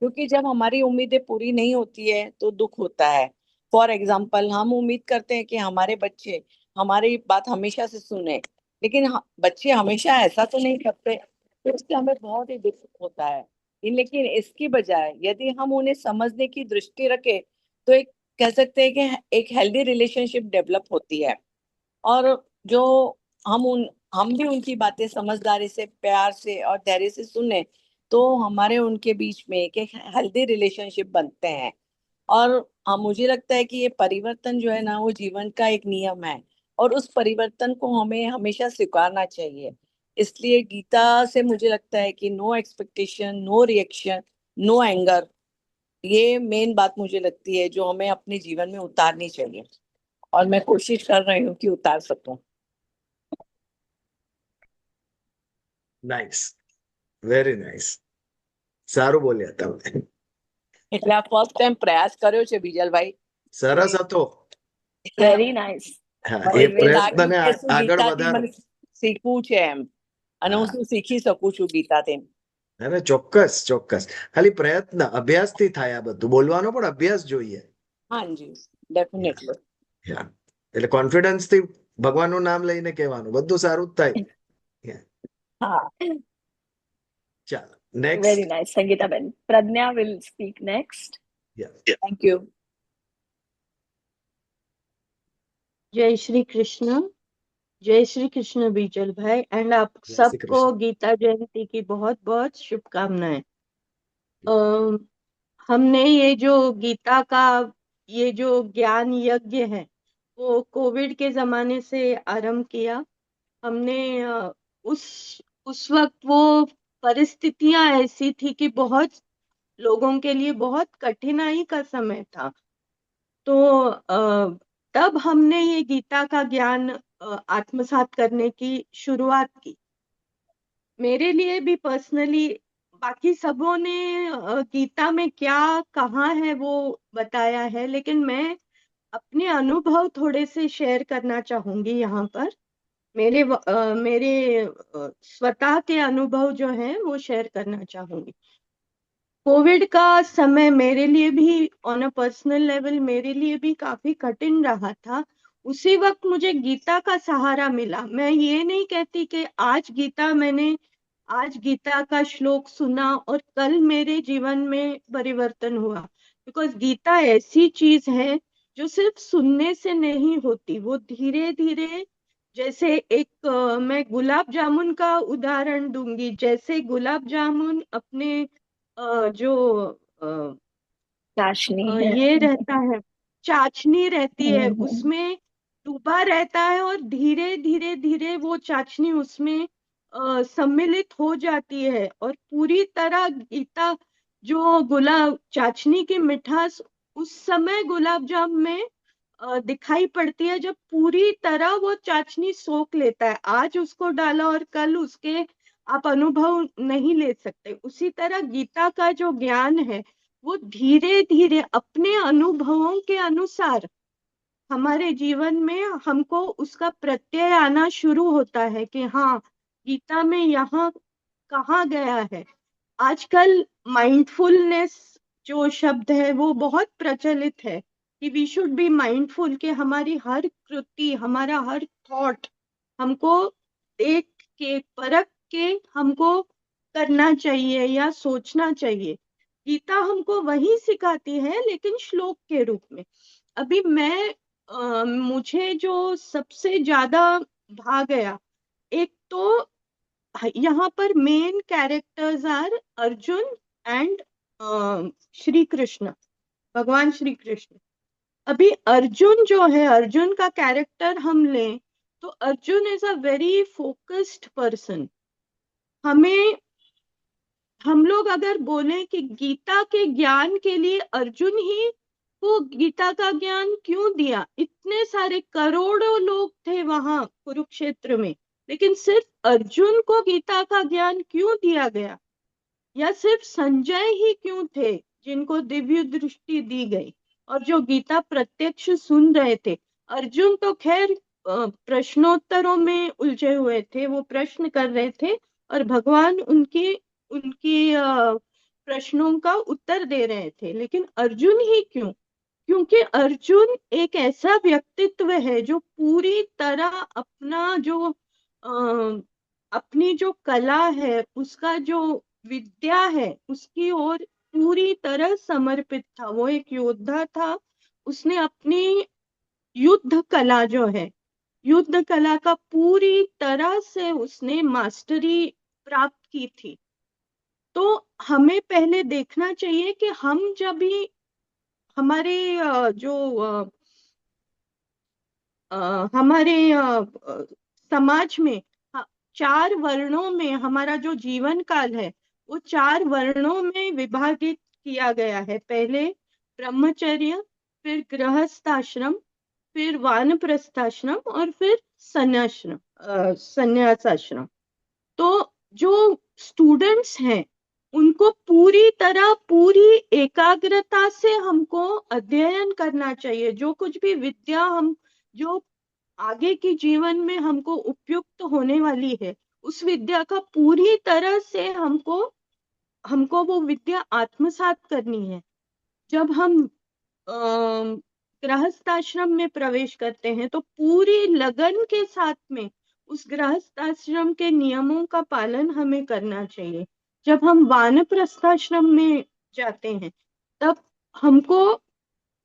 क्योंकि जब हमारी उम्मीदें पूरी नहीं होती है तो दुख होता है। फॉर एग्जाम्पल, हम उम्मीद करते हैं कि हमारे बच्चे हमारी बात हमेशा से सुने, लेकिन बच्चे हमेशा ऐसा तो नहीं करते, तो इससे हमें बहुत ही दुख होता है। लेकिन इसकी बजाय यदि हम उन्हें समझने की दृष्टि रखें तो एक कह सकते हैं कि एक हेल्दी रिलेशनशिप डेवलप होती है। और जो हम भी उनकी बातें समझदारी से, प्यार से और धैर्य से सुने तो हमारे उनके बीच में एक हेल्दी रिलेशनशिप बनते हैं। और मुझे लगता है कि ये परिवर्तन जो है ना, वो जीवन का एक नियम है और उस परिवर्तन को हमें हमेशा स्वीकारना चाहिए। इसलिए गीता से मुझे लगता है कि no expectation, no reaction, no anger, ये मेन बात मुझे लगती है जो हमें अपने जीवन में उतारनी चाहिए, और मैं कोशिश कर रही हूँ कि उतार सकूं। Nice, very nice. સારું બોલ્યા તમે. એટલે આ ફર્સ્ટ ટાઈમ પ્રયાસ કર્યો છે બીજલભાઈ. સરસ હતો. Very nice. હા, એ મને પ્રયત્નને લાગ્યું કે શું આગળ ગીતાથી વધારો. મને શીખવું છે એમ, અને હું હા. શું શીખી શકું છું ગીતાથી. અરે ચોક્કસ ચોક્કસ. ખાલી પ્રયત્ન અભ્યાસથી થાય. આ બધું બોલવાનો પણ અભ્યાસ જોઈએ. હાજી, ડેફિનેટલી. Yeah. એટલે કોન્ફિડન્સ થી ભગવાનનું નામ લઈને કહેવાનું, બધું સારું જ થાય. Yeah. હા, ચાલો next. Very nice Sangitaben. Pragya will speak next. Thank you. जय श्री कृष्ण. जय श्री कृष्ण बीजल भाई, एंड आप जय श्री सबको कृष्ण. गीता जयंती की बहुत बहुत शुभकामनाएं. हमने ये जो गीता का ये जो ज्ञान यज्ञ है वो कोविड के जमाने से आरंभ किया हमने. उस वक्त वो परिस्थितियां ऐसी थी कि बहुत लोगों के लिए बहुत कठिनाई का समय था. तो तब हमने ये गीता का ज्ञान आत्मसात करने की शुरुआत की. मेरे लिए भी पर्सनली, बाकी सबों ने गीता में क्या कहा है वो बताया है, लेकिन मैं अपने अनुभव थोड़े से शेयर करना चाहूंगी यहाँ पर. मेरे स्वतः के अनुभव जो हैं वो शेयर करना चाहूंगी. कोविड का समय मेरे लिए भी ऑन अ पर्सनल लेवल मेरे लिए भी काफी कठिन रहा था. उसी वक्त मुझे गीता का सहारा मिला. मैं ये नहीं कहती कि आज गीता का श्लोक सुना और कल मेरे जीवन में परिवर्तन हुआ, बिकॉज गीता ऐसी चीज है जो सिर्फ सुनने से नहीं होती, वो धीरे धीरे, जैसे मैं गुलाब जामुन का उदाहरण दूंगी. जैसे गुलाब जामुन अपने जो चाशनी है. ये रहता है, चाशनी रहती है, हम्म. उसमें डूबा रहता है और धीरे धीरे धीरे वो चाशनी उसमें सम्मिलित हो जाती है और पूरी तरह गीता जो गुलाब चाशनी की मिठास उस समय गुलाब जाम में दिखाई पड़ती है जब पूरी तरह वो चाशनी सोख लेता है. आज उसको डाला और कल उसके आप अनुभव नहीं ले सकते. उसी तरह गीता का जो ज्ञान है वो धीरे धीरे अपने अनुभवों के अनुसार हमारे जीवन में हमको उसका प्रत्यय आना शुरू होता है कि हाँ, गीता में यहाँ कहा गया है. आजकल माइंडफुलनेस जो शब्द है वो बहुत प्रचलित है कि वी शुड बी माइंडफुल, कि हमारी हर कृति, हमारा हर थॉट हमको देख के परख के हमको करना चाहिए या सोचना चाहिए. गीता हमको वही सिखाती है लेकिन श्लोक के रूप में. अभी मुझे जो सबसे ज्यादा भा गया, एक तो यहाँ पर main characters are Arjun and Shri Krishna, भगवान श्री कृष्ण. अभी अर्जुन जो है, अर्जुन का कैरेक्टर हम लें तो Arjun is a very focused person. हम लोग अगर बोलें कि गीता के ज्ञान के लिए अर्जुन ही वो गीता का ज्ञान क्यों दिया, इतने सारे करोड़ों लोग थे वहां कुरुक्षेत्र में, लेकिन सिर्फ अर्जुन को गीता का ज्ञान क्यों दिया गया, या सिर्फ संजय ही क्यों थे जिनको दिव्य दृष्टि दी गई और जो गीता प्रत्यक्ष सुन रहे थे. अर्जुन तो खैर प्रश्नोत्तरों में उलझे हुए थे, वो प्रश्न कर रहे थे और भगवान उनकी उनकी प्रश्नों का उत्तर दे रहे थे। लेकिन अर्जुन ही क्यों? क्योंकि अर्जुन एक ऐसा व्यक्तित्व है जो पूरी तरह अपना जो अपनी जो कला है, उसका जो विद्या है, उसकी ओर पूरी तरह समर्पित था। वो एक योद्धा था। उसने अपनी युद्ध कला जो है, युद्ध कला का पूरी तरह से उसने मास्टरी प्राप्त की थी। तो हमें पहले देखना चाहिए कि हम जब भी हमारे हमारे समाज में 4 वर्णों में हमारा जो जीवन काल है वो 4 वर्णों में विभाजित किया गया है। पहले ब्रह्मचर्य, फिर गृहस्थाश्रम, फिर वानप्रस्थाश्रम और फिर संन्यासाश्रम। तो जो स्टूडेंट्स हैं उनको पूरी तरह पूरी एकाग्रता से हमको अध्ययन करना चाहिए। जो कुछ भी विद्या हम जो आगे के जीवन में हमको उपयुक्त होने वाली है, उस विद्या का पूरी तरह से हमको वो विद्या आत्मसात करनी है। जब हम गृहस्थाश्रम में प्रवेश करते हैं तो पूरी लगन के साथ में उस गृहस्थाश्रम के नियमों का पालन हमें करना चाहिए। जब हम वानप्रस्थाश्रम में जाते हैं तब हमको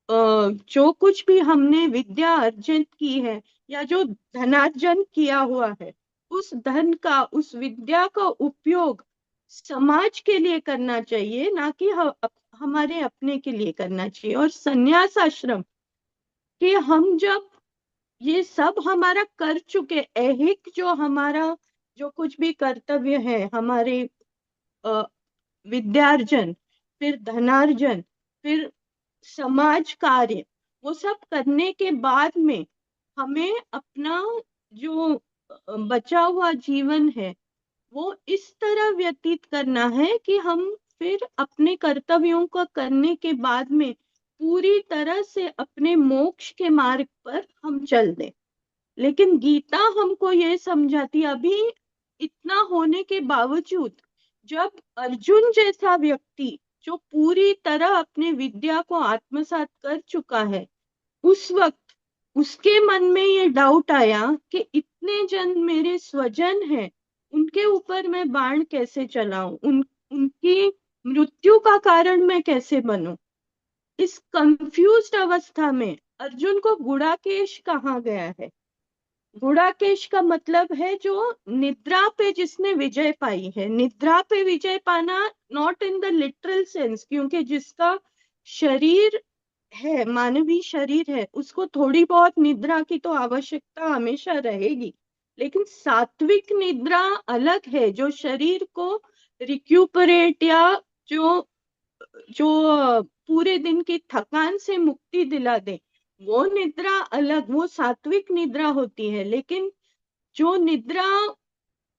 जो कुछ भी हमने विद्या अर्जित की है या जो धनार्जन किया हुआ है, उस धन का, उस विद्या का उपयोग समाज के लिए करना चाहिए, ना कि हमारे अपने के लिए करना चाहिए। और संन्यास आश्रम कि हम जब ये सब हमारा कर चुके, ऐहिक जो हमारा जो कुछ भी कर्तव्य है, हमारे विद्यार्जन, फिर धनार्जन, फिर समाज कार्य, वो सब करने के बाद में हमें अपना जो बचा हुआ जीवन है वो इस तरह व्यतीत करना है कि हम फिर अपने कर्तव्यों को करने के बाद में पूरी तरह से अपने मोक्ष के मार्ग पर हम चल दें। लेकिन गीता हमको ये समझाती, अभी इतना होने के बावजूद जब अर्जुन जैसा व्यक्ति जो पूरी तरह अपने विद्या को आत्मसात कर चुका है, उस वक्त उसके मन में ये डाउट आया कि इतने जन मेरे स्वजन हैं, उनके ऊपर मैं बाण कैसे चलाऊं, उनकी मृत्यु का कारण मैं कैसे बनूं। इस कंफ्यूज्ड अवस्था में अर्जुन को गुड़ाकेश कहा गया है। गुड़ाकेश का मतलब है जो निद्रा पे जिसने विजय पाई है। निद्रा पे विजय पाना not in the literal sense, क्योंकि जिसका शरीर है, मानवीय शरीर है, उसको थोड़ी बहुत निद्रा की तो आवश्यकता हमेशा रहेगी। लेकिन सात्विक निद्रा अलग है, जो शरीर को रिक्यूपरेट या जो पूरे दिन की थकान से मुक्ति दिला दे, वो निद्रा अलग, वो सात्विक निद्रा होती है। लेकिन जो निद्रा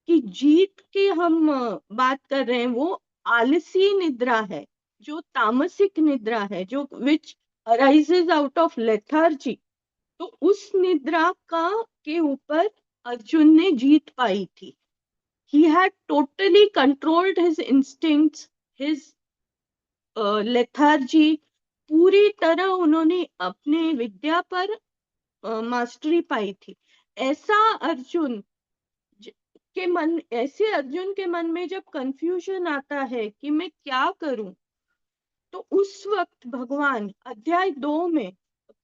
की जीत की हम बात कर रहे हैं वो आलसी निद्रा है, जो तामसिक निद्रा है, जो विच अराइजेज आउट ऑफ लेथार्जी। तो उस निद्रा के ऊपर अर्जुन ने जीत पाई थी। He had totally controlled his instincts, his lethargy. पूरी तरह उन्होंने अपने विद्या पर मास्टरी पाई थी। ऐसे अर्जुन के मन में जब कंफ्यूजन आता है कि मैं क्या करूं, तो उस वक्त भगवान अध्याय 2 में,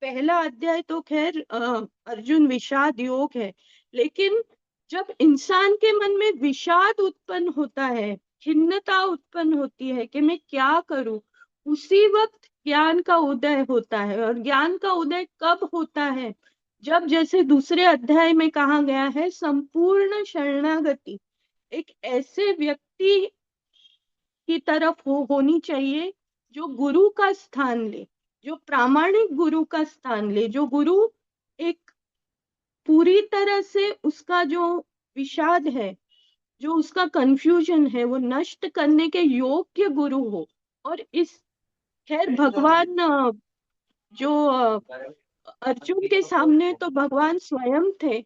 पहला अध्याय तो खैर अर्जुन विषाद योग है, लेकिन जब इंसान के मन में विषाद उत्पन्न होता है, खिन्नता उत्पन्न होती है कि मैं क्या करूं, उसी वक्त ज्ञान का उदय होता है। और ज्ञान का उदय कब होता है? जब, जैसे दूसरे अध्याय में कहा गया है, संपूर्ण शरणागति एक ऐसे व्यक्ति की तरफ होनी चाहिए जो गुरु का स्थान ले, जो प्रामाणिक गुरु का स्थान ले, जो गुरु एक पूरी तरह से उसका जो विषाद है, जो उसका कंफ्यूजन है, वो नष्ट करने के योग्य गुरु हो। और इस खैर भगवान जो अर्जुन के सामने तो भगवान स्वयं थे,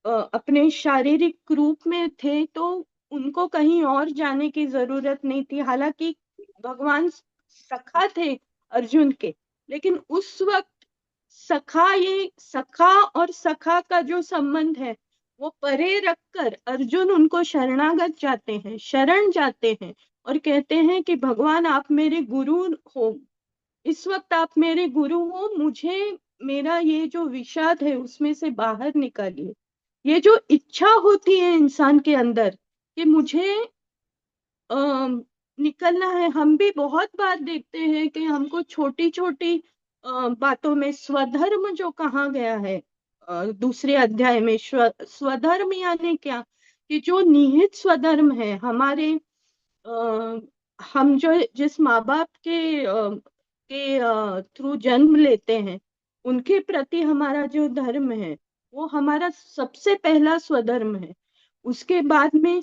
अपने शारीरिक रूप में थे, तो उनको कहीं और जाने की जरूरत नहीं थी। हालांकि भगवान सखा थे अर्जुन के, लेकिन उस वक्त सखा और सखा का जो संबंध है वो परे रखकर अर्जुन उनको शरणागत जाते हैं, शरण जाते हैं और कहते हैं कि भगवान आप मेरे गुरु हो, इस वक्त आप मेरे गुरु हो, मुझे मेरा ये जो विषाद है उसमें से बाहर निकालिए। ये जो इच्छा होती है इंसान के अंदर कि मुझे निकलना है, हम भी बहुत बार देखते हैं कि हमको छोटी छोटी बातों में स्वधर्म जो कहा गया है दूसरे अध्याय में, स्वधर्म यानी क्या, कि जो निहित स्वधर्म है हमारे, हम जो जिस माँ बाप के थ्रू जन्म लेते हैं उनके प्रति हमारा जो धर्म है वो हमारा सबसे पहला स्वधर्म है। उसके बाद में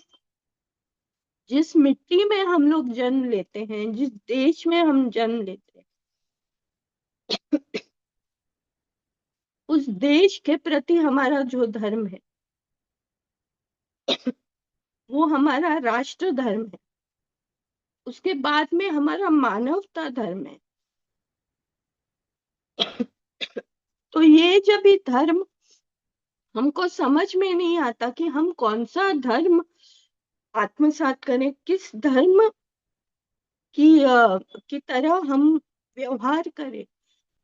जिस मिट्टी में हम लोग जन्म लेते हैं, जिस देश में हम जन्म लेते हैं, उस देश के प्रति हमारा जो धर्म है वो हमारा राष्ट्र धर्म है। उसके बाद में हमारा मानवता धर्म है। तो ये जब ये धर्म हमको समझ में नहीं आता कि हम कौन सा धर्म आत्मसात करें, किस धर्म की तरह हम व्यवहार करें,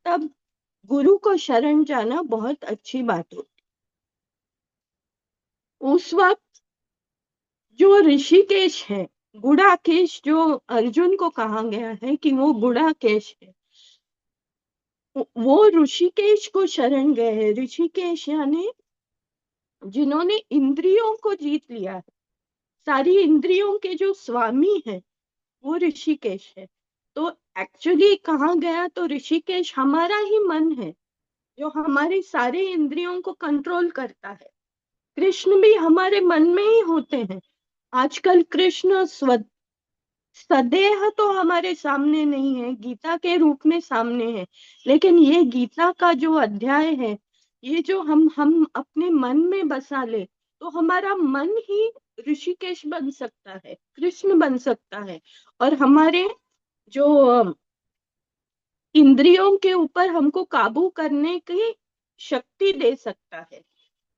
तब गुरु को शरण जाना बहुत अच्छी बात होती। उस वक्त जो ऋषिकेश है, गुड़ाकेश, जो अर्जुन को कहा गया है कि वो गुड़ाकेश है, वो ऋषिकेश को शरण गए हैं। ऋषिकेश यानी जिन्होंने इंद्रियों को जीत लिया है, सारी इंद्रियों के जो स्वामी है वो ऋषिकेश है। तो एक्चुअली कहा गया तो ऋषिकेश हमारा ही मन है जो हमारे सारे इंद्रियों को कंट्रोल करता है। कृष्ण भी हमारे मन में ही होते हैं। आजकल कृष्ण सदेह तो हमारे सामने नहीं है, गीता के रूप में सामने है, लेकिन ये गीता का जो अध्याय है, ये जो हम अपने मन में बसा ले तो हमारा मन ही ऋषिकेश बन सकता है, कृष्ण बन सकता है, और हमारे जो इंद्रियों के ऊपर हमको काबू करने की शक्ति दे सकता है।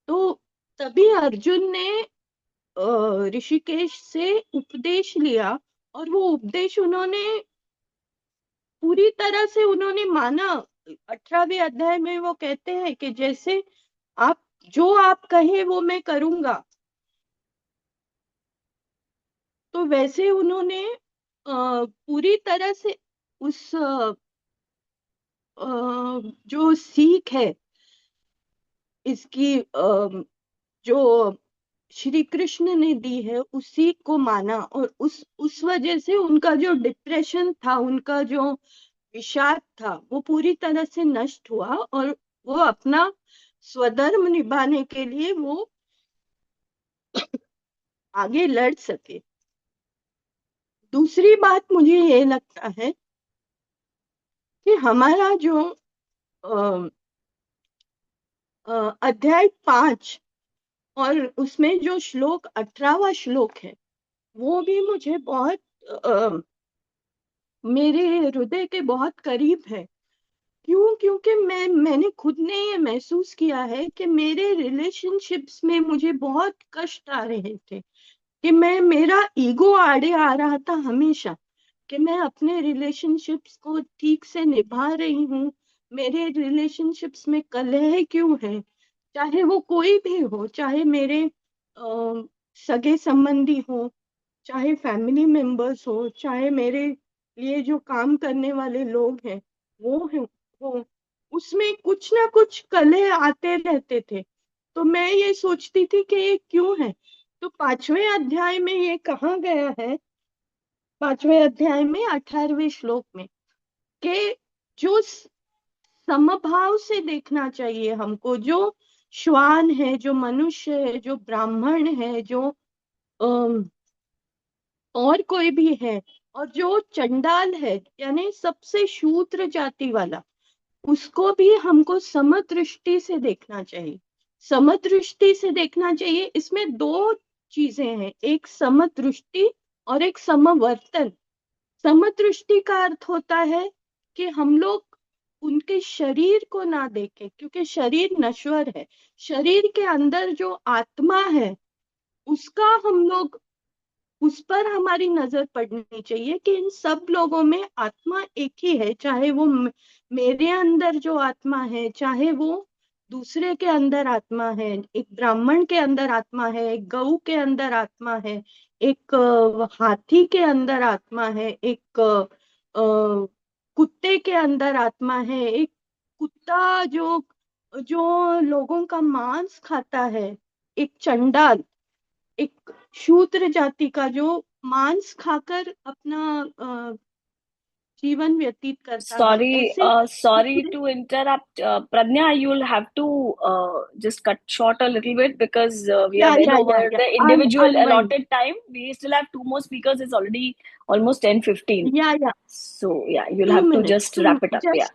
तो तभी अर्जुन ने ऋषिकेश से उपदेश लिया, और वो उपदेश उन्होंने पूरी तरह से उन्होंने माना। 18वें अध्याय में वो कहते हैं कि जैसे आप जो आप कहे वो मैं करूंगा। तो वैसे उन्होंने पूरी तरह से उस जो सीख है इसकी, जो श्री कृष्ण ने दी है, उस सीख को माना, और उस वजह से उनका जो डिप्रेशन था, उनका जो विषाद था, वो पूरी तरह से नष्ट हुआ, और वो अपना स्वधर्म निभाने के लिए वो आगे लड़ सके। दूसरी बात मुझे ये लगता है कि हमारा जो अध्याय 5 और उसमें जो श्लोक 18वां श्लोक है, वो भी मुझे बहुत मेरे हृदय के बहुत करीब है। क्यों? क्योंकि मैंने खुद ने ये महसूस किया है कि मेरे रिलेशनशिप्स में मुझे बहुत कष्ट आ रहे थे, कि मेरा ईगो आड़े आ रहा था हमेशा, कि मैं अपने रिलेशनशिप्स को ठीक से निभा रही हूँ, मेरे रिलेशनशिप्स में कलह क्यों है, चाहे वो कोई भी हो, चाहे मेरे सगे संबंधी हो, चाहे फैमिली मेंबर्स हो, चाहे मेरे लिए जो काम करने वाले लोग हैं वो उसमें कुछ ना कुछ कलह आते रहते थे। तो मैं ये सोचती थी कि ये क्यों है। तो 5वें अध्याय में ये कहा गया है, 5वें अध्याय में 18वें श्लोक में, कि जो समभाव से देखना चाहिए हमको, जो श्वान है, जो मनुष्य है, जो ब्राह्मण है, जो और कोई भी है, और जो चंडाल है यानी सबसे शूद्र जाति वाला, उसको भी हमको समदृष्टि से देखना चाहिए। समदृष्टि से देखना चाहिए, इसमें दो चीजें हैं, एक समदृष्टि और एक समवर्तन। समदृष्टि का अर्थ होता है कि हम लोग उनके शरीर को ना देखें, क्योंकि शरीर नश्वर है। शरीर के अंदर जो आत्मा है उसका हम लोग, उस पर हमारी नजर पड़नी चाहिए कि इन सब लोगों में आत्मा एक ही है। चाहे वो मेरे अंदर जो आत्मा है, चाहे वो दूसरे के अंदर आत्मा है, एक ब्राह्मण के अंदर आत्मा है, एक गऊ के अंदर आत्मा है, एक हाथी के अंदर आत्मा है, एक कुत्ते के अंदर आत्मा है, एक कुत्ता जो जो लोगों का मांस खाता है, एक चंडाल, एक शूद्र जाति का जो मांस खाकर अपना जीवन व्यतीत करता है, ऐसे Sorry to interrupt. Pradnya, you'll have to just cut short a little bit because we are well over the individual I'm allotted time. We still have two more speakers. It's already almost 10:15. yeah. So yeah, you'll have to just wrap it up. Yeah.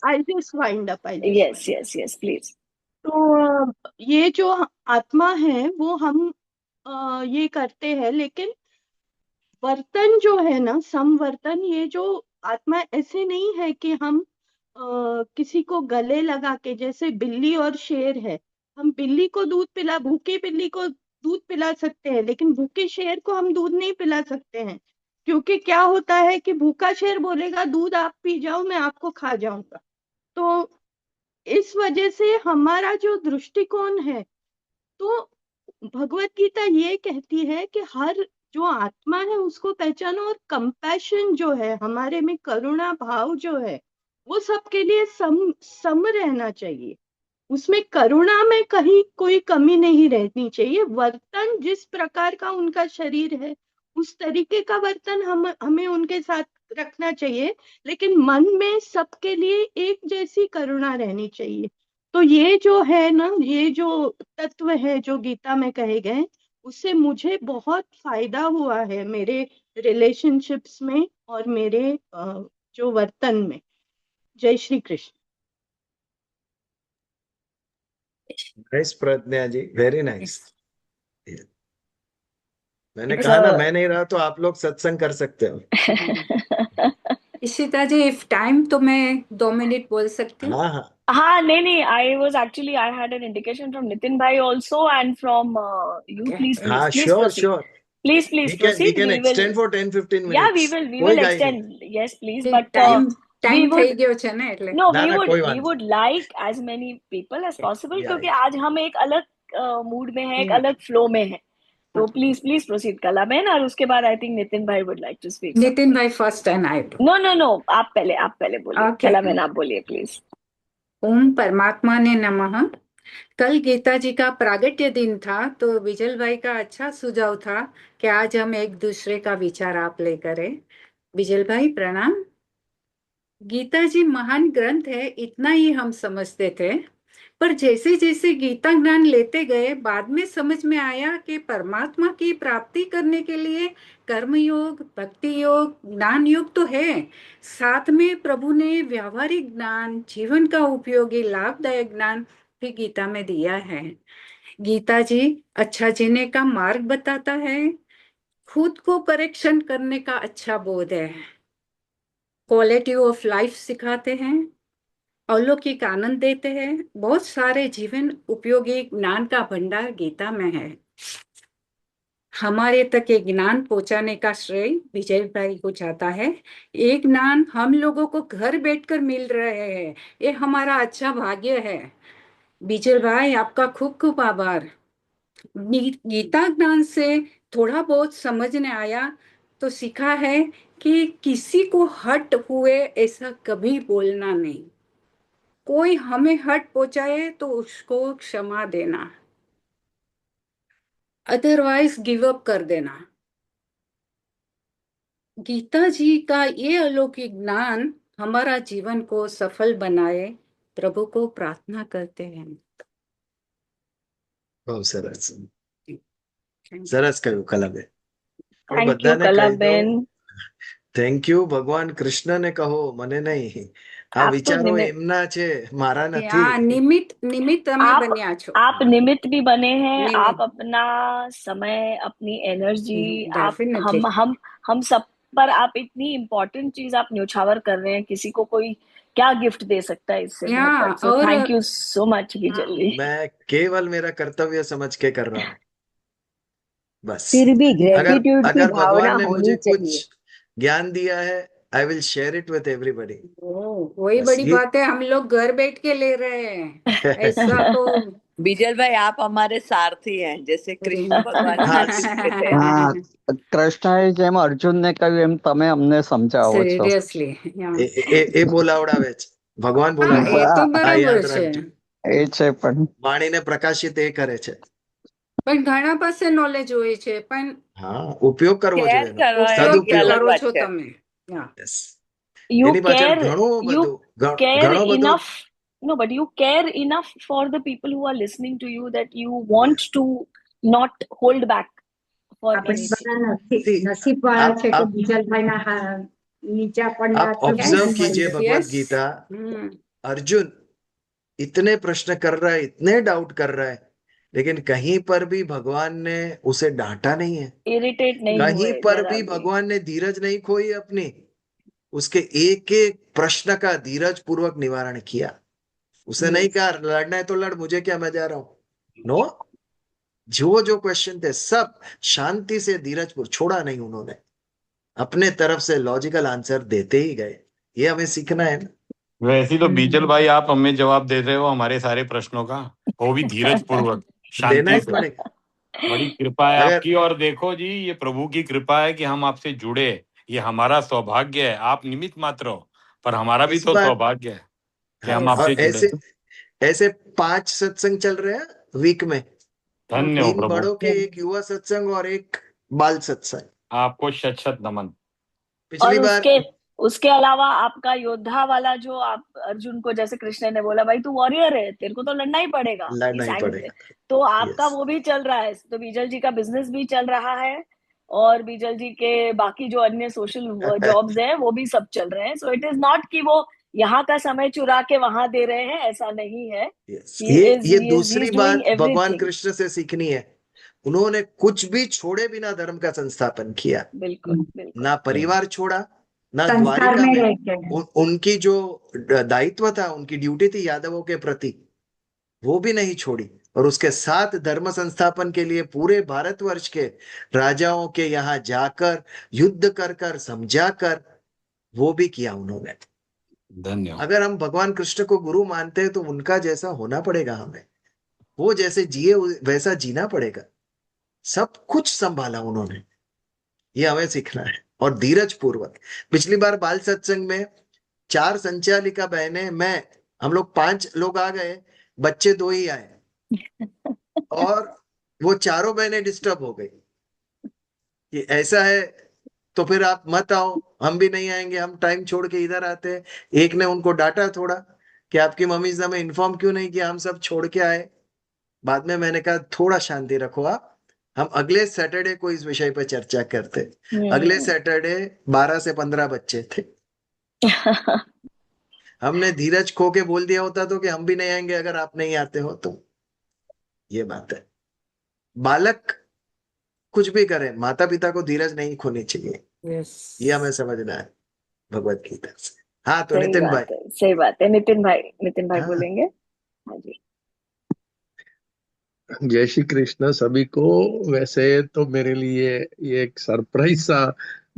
I'll just wind up. Yes, please. तो ये जो आत्मा है वो हम ये करते हैं, लेकिन वर्तन जो है ना, समवर्तन, ये जो आत्मा ऐसे नहीं है कि हम किसी को गले लगा के, जैसे बिल्ली और शेर है, हम बिल्ली को दूध पिला, भूखी बिल्ली को दूध पिला सकते हैं, लेकिन भूखे शेर को हम दूध नहीं पिला सकते हैं। क्योंकि क्या होता है कि भूखा शेर बोलेगा दूध आप पी जाओ, मैं आपको खा जाऊंगा। तो इस वजह से हमारा जो दृष्टिकोण है, तो भगवत गीता ये कहती है कि हर जो आत्मा है उसको पहचानो, और कंपैशन जो है हमारे में, करुणा भाव जो है, वो सबके लिए सम रहना चाहिए। उसमें करुणा में कहीं कोई कमी नहीं रहनी चाहिए। वर्तन जिस प्रकार का उनका शरीर है उस तरीके का वर्तन हमें उनके साथ रखना चाहिए, लेकिन मन में सबके लिए एक जैसी करुणा रहनी चाहिए। तो ये जो है ना, ये जो तत्व है जो गीता में कहे गए, उससे मुझे बहुत फायदा हुआ है मेरे रिलेशनशिप्स में और मेरे जो वर्तन में। जय श्री कृष्ण। नाइस प्रज्ञा जी, वेरी नाइस। मैंने कहा ना, मैं नहीं रहा तो आप लोग सत्संग कर सकते हो। इशिता जी, इफ टाइम तो मैं 2 मिनट बोल सकती हूँ। हाँ, नहीं, I had an indication from Nitin bhai also and from you. Please Sure. Please We proceed. can extend for 10-15 minutes. Yeah, we will extend. Yes, please. But time થઈ ગયો છે ને એટલે. No, we would like as many people as possible, क्योंकि आज हम एक अलग मूड में हैं, एक अलग फ्लो में हैं। तो प्लीज प्रोसीड कला बहन, और उसके बाद आई थिंक नितिन भाई would like to speak. Nitin भाई फर्स्ट एंड आई। नो, आप पहले बोलिए। कला बहन आप बोलिए प्लीज। ओम परमात्मा ने नमः। कल गीता जी का प्रागट्य दिन था, तो विजल भाई का अच्छा सुझाव था कि आज हम एक दूसरे का विचार आप ले करें। विजल भाई प्रणाम। गीता जी महान ग्रंथ है, इतना ही हम समझते थे, पर जैसे जैसे गीता ज्ञान लेते गए, बाद में समझ में आया कि परमात्मा की प्राप्ति करने के लिए कर्म योग, भक्ति योग, ज्ञान योग तो है, साथ में प्रभु ने व्यावहारिक ज्ञान, जीवन का उपयोगी लाभदायक ज्ञान भी गीता में दिया है। गीता जी अच्छा जीने का मार्ग बताता है, खुद को करेक्शन करने का अच्छा बोध है, क्वालिटी ऑफ लाइफ सिखाते हैं, अलौकिक आनंद देते हैं। बहुत सारे जीवन उपयोगी ज्ञान का भंडार गीता में है। हमारे तक ये ज्ञान पहुंचाने का श्रेय विजय भाई को जाता है। ये ज्ञान हम लोगों को घर बैठकर मिल रहे हैं, ये हमारा अच्छा भाग्य है। विजय भाई आपका खूब खूब आभार। गीता ज्ञान से थोड़ा बहुत समझने आया तो सीखा है कि किसी को हट हुए ऐसा कभी बोलना नहीं। कोई हमें हट पहुंचाए तो उसको क्षमा देना, अदरवाइज गिव अप कर देना। गीता जी का ये अलौकिक ज्ञान हमारा जीवन को सफल बनाए, प्रभु को प्रार्थना करते हैं। बहुत सरस કહ્યું Kalaben. Thank you Kalaben. Thank you ભગવાન કૃષ્ણને કહો, મને નહીં। આ આપ તો વિચારો નિમિત્ત એમના છે, મારા કે નથી. આ નિમિત્ત તમે आप બન્યા છો आप निमित्त भी बने हैं। आप નિમિત્ત अपना समय, अपनी एनर्जी, आप डेफिनेटली हम सब पर आप इतनी इम्पोर्टेंट चीज आप न्योछावर कर रहे हैं। किसी को कोई क्या गिफ्ट दे सकता है इससे या बेहतर। सो और थैंक यू सो मच बीजल जी। मैं केवल मेरा कर्तव्य समझ के कर रहा हूँ, बस। फिर भी अगर ग्रेटिट्यूड की अगर भावना भगवान ने होनी मुझे चाहिए। कुछ ज्ञान दिया है, I will share it with everybody. वही बस बड़ी ये बात है, हम लोग घर बैठ के ले रहे हैं ऐसा तो बीजल भाई आप हमारे सारथी हैं, जैसे कृष्ण भगवान हाँ अर्जुन के थे। હા કૃષ્ણએ જેમ અર્જુનને કહ્યું એમ તમે અમને સમજાવો છો. સિરિયસલી એ બોલાવડાવે છે, ભગવાન હા એ બોલાવડાવે તો આ બરાબર યાદ છે રાખજો। એ છે પણ વાણીને પ્રકાશિત એ કરે છે। પણ ઘણા પાસે નોલેજ હોય છે પણ હા, ઉપયોગ કરવો કેર જોઈએ એનો, કરવા એ ઉપયોગ અલગ સદુપયોગ। કરો વાત છો છે। તમે Yeah. Yes. You એની પાછળ care, ઘણું you બધું care ઘણો બધો enough. No, but you care enough for the people who are listening to you that you want to not hold back for આપણે anything. બધા See, નસીબ વાળા છે કે आप બીજલભાઈના નીચા પડના आप તો ऑब्जर्व જ્ઞાન મળી कीजिए જાય। भगवत Yes. गीता। हम्म अर्जुन इतने प्रश्न कर रहा है, इतने डाउट कर रहा है, लेकिन कहीं पर भी भगवान ने उसे डांटा नहीं है। इरिटेट नहीं कहीं हुए पर जरा भी भी। भगवान ने धीरज नहीं खोई अपनी। उसके एक एक प्रश्न का धीरज पूर्वक निवारण किया। उसे नहीं कहा लड़ना है तो लड़, मुझे क्या, मैं जा रहा हूं। नो, जो क्वेश्चन थे सब शांति से धीरज पूर्वक, छोड़ा नहीं उन्होंने, अपने तरफ से लॉजिकल आंसर देते ही गए। ये हमें सीखना है ना। वैसे तो बीजल भाई आप हमें जवाब दे रहे हो हमारे सारे प्रश्नों का, वो भी धीरज पूर्वक, देना शांति ही से। पड़ेगा। बड़ी कृपा है अगर आपकी। और देखो जी, ये प्रभु की कृपा है कि हम आपसे जुड़े, ये हमारा सौभाग्य है। आप निमित्त मात्र हो, पर हमारा भी इस तो बार, सौभाग्य है कि हाँ, हम और आपसे जुड़े। ऐसे 5 सत्संग चल रहे हैं वीक में, धन्य हो 3 प्रभु, बड़ों के, एक युवा सत्संग और एक बाल सत्संग। आपको शत शत नमन। पिछली और बार उसके अलावा आपका योद्धा वाला जो आप अर्जुन को, जैसे कृष्ण ने बोला भाई तू वॉरियर है, तेरे को तो लड़ना ही पड़ेगा, लड़ना ही पड़ेगा। तो आपका यस, वो भी चल रहा है। तो बीजल जी का बिजनेस भी चल रहा है और बीजल जी के बाकी जो अन्य सोशल जॉब्स हैं वो भी सब चल रहे हैं। सो इट इज नॉट कि वो यहाँ का समय चुरा के वहां दे रहे हैं, ऐसा नहीं है। यस। He is दूसरी doing बात भगवान everything। कृष्ण से सीखनी है। उन्होंने कुछ भी छोड़े बिना धर्म का संस्थापन किया। बिल्कुल बिल्कुल। ना परिवार छोड़ा, ना संसार द्वारिका में में रह के उनकी जो दायित्व था, उनकी ड्यूटी थी यादवों के प्रति, वो भी नहीं छोड़ी। और उसके साथ धर्म संस्थापन के लिए पूरे भारतवर्ष के राजाओं के यहाँ जाकर युद्ध कर कर समझा कर वो भी किया उन्होंने। धन्यवाद। अगर हम भगवान कृष्ण को गुरु मानते हैं तो उनका जैसा होना पड़ेगा हमें, वो जैसे जिए वैसा जीना पड़ेगा। सब कुछ संभाला उन्होंने, ये हमें सीखना है। और धीरज पूर्वक। पिछली बार बाल सत्संग में 4 संचालिका बहनें, मैं, हम लोग 5 लोग आ गए, बच्चे 2 ही आए और वो चारों बहनें डिस्टर्ब हो गई कि ऐसा है तो फिर आप मत आओ, हम भी नहीं आएंगे, हम टाइम छोड़ के इधर आते हैं। एक ने उनको डांटा थोड़ा कि आपकी मम्मी ने हमें इन्फॉर्म क्यों नहीं किया, हम सब छोड़ के आए। बाद में मैंने कहा थोड़ा शांति रखो आप, हम अगले सैटरडे को इस विषय पर चर्चा करते। अगले सैटरडे 12 से 15 बच्चे थे। हमने धीरज खो के बोल दिया होता तो कि हम भी नहीं आएंगे अगर आप नहीं आते हो तो। ये बात है, बालक कुछ भी करे, माता पिता को धीरज नहीं खोनी चाहिए, ये हमें समझना है भगवत गीता से। हाँ, तो सही नितिन भाई। बात है, सही बात है। नितिन भाई हाँ। बोलेंगे। हाँ जी। जय श्री कृष्ण सभी को। वैसे तो मेरे लिए ये एक सरप्राइज सा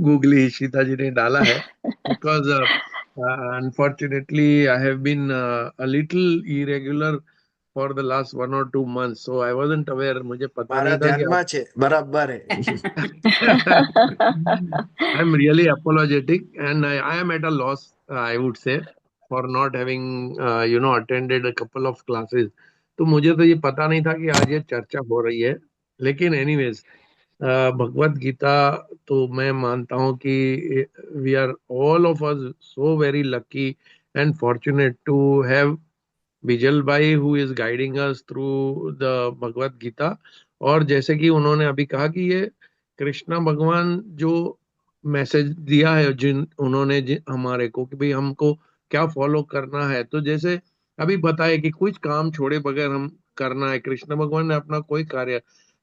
गूगली ईशिता जी ने डाला है, because unfortunately I have been a little irregular for the last 1 or 2 months, so I wasn't aware, मुझे पता મારા नहीं था कि ધ્યાનમાં છે, બરાબર है। I'm really apologetic and I am at a loss, I would say, for not having attended a couple of classes. तो मुझे तो ये पता नहीं था कि आज ये चर्चा हो रही है। लेकिन एनीवेज, भगवत गीता तो मैं मानता हूँ कि we are all of us so very lucky and fortunate to have Bijal भाई who is guiding us through the Bhagavad Gita. और जैसे कि उन्होंने अभी कहा कि ये कृष्णा भगवान जो मैसेज दिया है, जिन उन्होंने हमारे को कि भाई हमको क्या फॉलो करना है। तो जैसे अभी बताया कि कुछ काम छोड़े बगैर हम करना है, कृष्ण भगवान ने अपना कोई कार्य,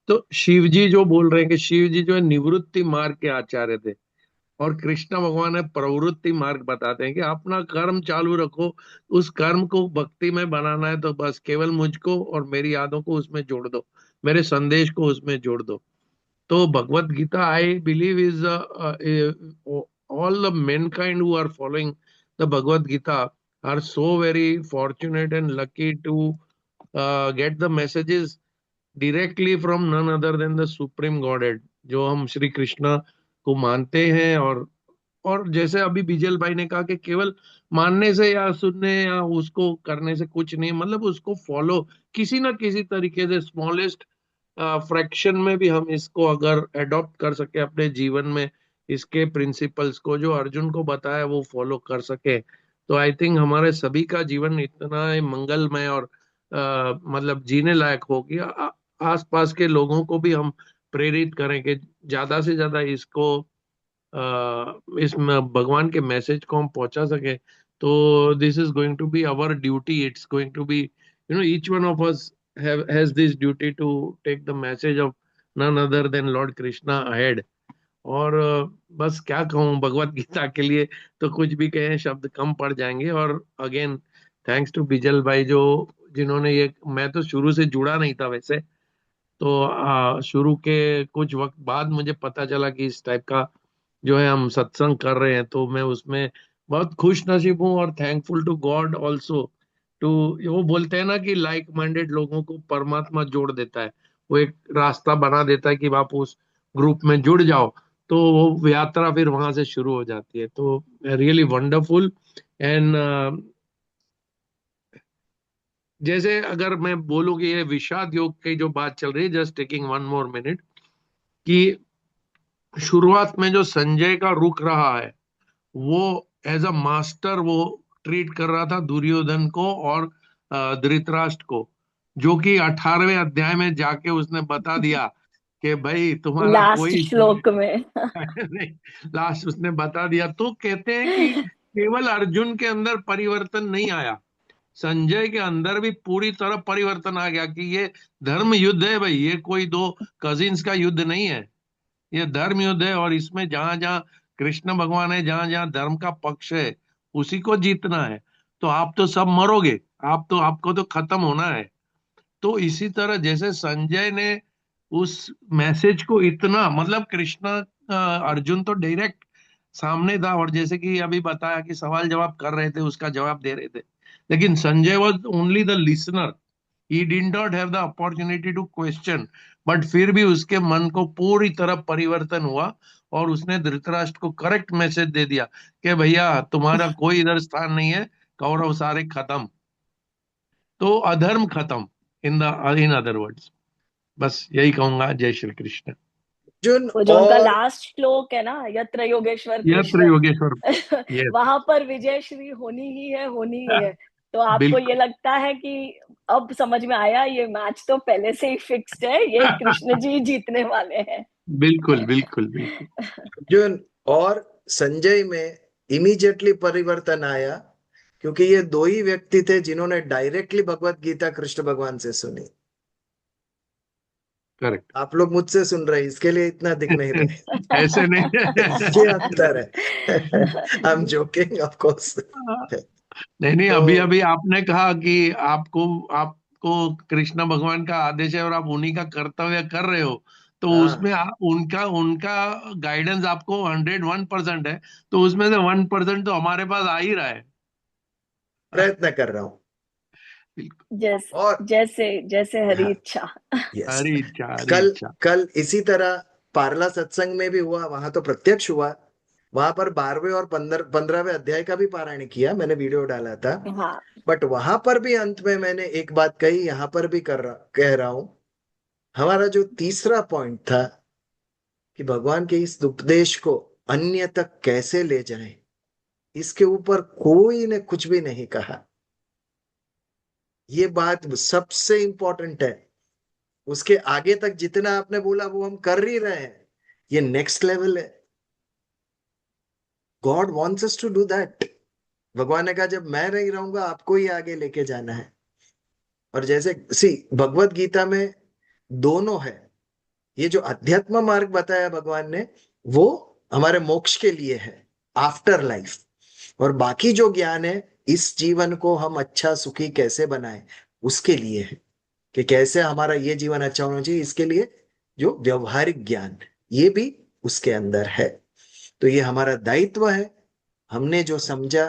तो शिव जी जो बोल रहे हैं कि शिव जी जो है निवृत्ति मार्ग के आचार्य थे, और कृष्ण भगवान है प्रवृत्ति मार्ग बताते हैं कि अपना कर्म चालू रखो, उस कर्म को भक्ति में बनाना है तो बस केवल मुझको और मेरी यादों को उसमें जोड़ दो, मेरे संदेश को उसमें जोड़ दो। तो Bhagavad Gita I believe is all the mankind who are following the Bhagavad Gita are so very fortunate and lucky to get the messages directly from none other than the Supreme Godhead, जो हम श्री कृष्ण को मानते हैं। और जैसे अभी बिजल भाई ने कहा कि केवल मानने से या सुनने या उसको करने से कुछ नहीं, मतलब उसको फॉलो किसी ना किसी तरीके से स्मॉलेस्ट फ्रैक्शन में भी हम इसको अगर एडॉप्ट कर सके अपने जीवन में, इसके प्रिंसिपल्स को जो अर्जुन को बताया वो फॉलो कर सके, तो आई थिंक हमारे सभी का जीवन इतना मंगलमय और मतलब जीने लायक हो गया। आसपास के लोगों को भी हम प्रेरित करें कि ज्यादा से ज्यादा इसको इस भगवान के मैसेज को हम पहुंचा सके। तो this is going to be our duty, it's going to be each one of us has this duty to take the message of none other than Lord Krishna ahead। और बस क्या कहूँ भगवत गीता के लिए, तो कुछ भी कहें शब्द कम पड़ जाएंगे। और अगेन थैंक्स टू बिजल भाई जो जिन्होंने ये, मैं तो शुरू से जुड़ा नहीं था वैसे, तो शुरू के कुछ वक्त बाद मुझे पता चला कि इस टाइप का जो है हम सत्संग कर रहे हैं, तो मैं उसमें बहुत खुश नसीब हूँ और thankful to God also to. वो बोलते हैं ना कि लाइक माइंडेड लोगों को परमात्मा जोड़ देता है, वो एक रास्ता बना देता है कि आप उस ग्रुप में जुड़ जाओ, तो वो यात्रा फिर वहां से शुरू हो जाती है। तो रियली वंडरफुल। एंड जैसे अगर मैं बोलूँ कि ये विषाद योग की जो बात चल रही है, just taking one more minute, कि शुरुआत में जो संजय का रुख रहा है वो एज अ मास्टर वो ट्रीट कर रहा था दुर्योधन को और धृतराष्ट्र को, जो कि 18वें अध्याय में जाके उसने बता दिया कि भाई तुम्हारा लास्ट कोई श्लोक में नहीं, लास्ट उसने बता दिया। तो कहते हैं कि केवल अर्जुन के अंदर परिवर्तन नहीं आया, संजय के अंदर भी पूरी तरह परिवर्तन आ गया कि ये धर्म युद्ध है भाई, ये कोई दो कजिन्स का युद्ध नहीं है, ये धर्म युद्ध है। और इसमें जहां जहां कृष्ण भगवान है, जहां जहां धर्म का पक्ष है, उसी को जीतना है। तो आप तो सब मरोगे, आपको तो खत्म होना है। तो इसी तरह जैसे संजय ने उस मैसेज को इतना, मतलब कृष्ण अर्जुन तो डायरेक्ट सामने था, और जैसे कि अभी बताया कि सवाल जवाब कर रहे थे, उसका जवाब दे रहे थे, लेकिन Sanjay was only the listener, he did not have the opportunity to question. But फिर भी उसके मन को पूरी तरह परिवर्तन हुआ और उसने धृतराष्ट्र को करेक्ट मैसेज दे दिया कि भैया तुम्हारा कोई इधर स्थान नहीं है, कौरव सारे खत्म, तो अधर्म खत्म, इन अदर वर्ड्स। बस यही कहूंगा। जय श्री कृष्ण। अर्जुन वो जो उनका और लास्ट श्लोक है ना, यत्र योगेश्वर यत्र कृष्ण, योगेश्वर, यस वहां पर विजय श्री होनी ही है, होनी ही है। तो आपको ये बिल्कुल लगता है कि अब समझ में आया ये मैच तो पहले से ही फिक्स्ड है, ये कृष्ण जी जीतने वाले हैं। बिल्कुल बिल्कुल बिल्कुल। अर्जुन और संजय में इमीडिएटली परिवर्तन आया, क्योंकि ये दो ही व्यक्ति थे जिन्होंने डायरेक्टली भगवत गीता कृष्ण भगवान से सुनी। करेक्ट। आप लोग मुझसे सुन रहे हैं, इसके लिए इतना दिख नहीं रहे। ऐसे नहीं ये अंतर है। I am joking of course. नहीं नहीं, तो अभी अभी आपने कहा कि आपको कृष्ण भगवान का आदेश है और आप उन्हीं का कर्तव्य कर रहे हो, तो उसमें हाँ, उनका उनका गाइडेंस आपको 101% है, तो उसमें से 1% तो हमारे पास आ ही रहा है। प्रयत्न कर रहा हूं। जैसे और जैसे जैसे हरी हाँ, इच्छा। यस। हरी इच्छा, हरी कल इच्छा। कल इसी तरह पारला सत्संग में भी हुआ, वहां तो प्रत्यक्ष हुआ। वहां पर 12वें और 15वें अध्याय का भी पारायण किया, मैंने वीडियो डाला था। हाँ, बट वहां पर भी अंत में मैंने एक बात कही, यहां पर भी कह रहा हूं। हमारा जो तीसरा पॉइंट था कि भगवान के इस उपदेश को अन्य तक कैसे ले जाएं, इसके ऊपर कोई ने कुछ भी नहीं कहा। ये बात सबसे इंपॉर्टेंट है। उसके आगे तक जितना आपने बोला वो हम कर ही रहे हैं, ये नेक्स्ट लेवल है। God wants us to do that. भगवान ने कहा जब मैं नहीं रहूंगा आपको ही आगे लेके जाना है। और जैसे भगवत गीता में दोनों है। ये जो अध्यात्म मार्ग बताया भगवान ने वो हमारे मोक्ष के लिए है, आफ्टर लाइफ। और बाकी जो ज्ञान है इस जीवन को हम अच्छा सुखी कैसे बनाए उसके लिए है, कि कैसे हमारा ये जीवन अच्छा होना चाहिए, इसके लिए जो व्यवहारिक ज्ञान ये भी उसके अंदर है। तो ये हमारा दायित्व है, हमने जो समझा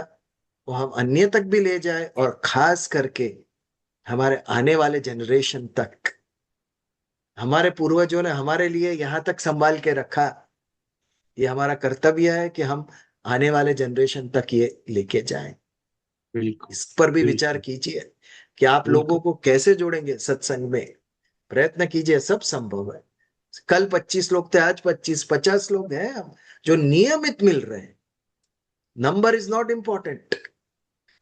वो हम अन्य तक भी ले जाए, और खास करके हमारे आने वाले जनरेशन तक। हमारे पूर्वजों ने हमारे लिए यहां तक संभाल के रखा, ये हमारा कर्तव्य है कि हम आने वाले जनरेशन तक ये लेके जाएं। बिल्कुल इस पर भी विचार बिल्कुल कीजिए कि आप लोगों बिल्कुल को कैसे जोड़ेंगे सत्संग में। प्रयत्न कीजिए, सब संभव है। कल 25 लोग थे, आज 25-50 लोग हैं हम जो नियमित मिल रहे हैं। नंबर इज नॉट इंपॉर्टेंट,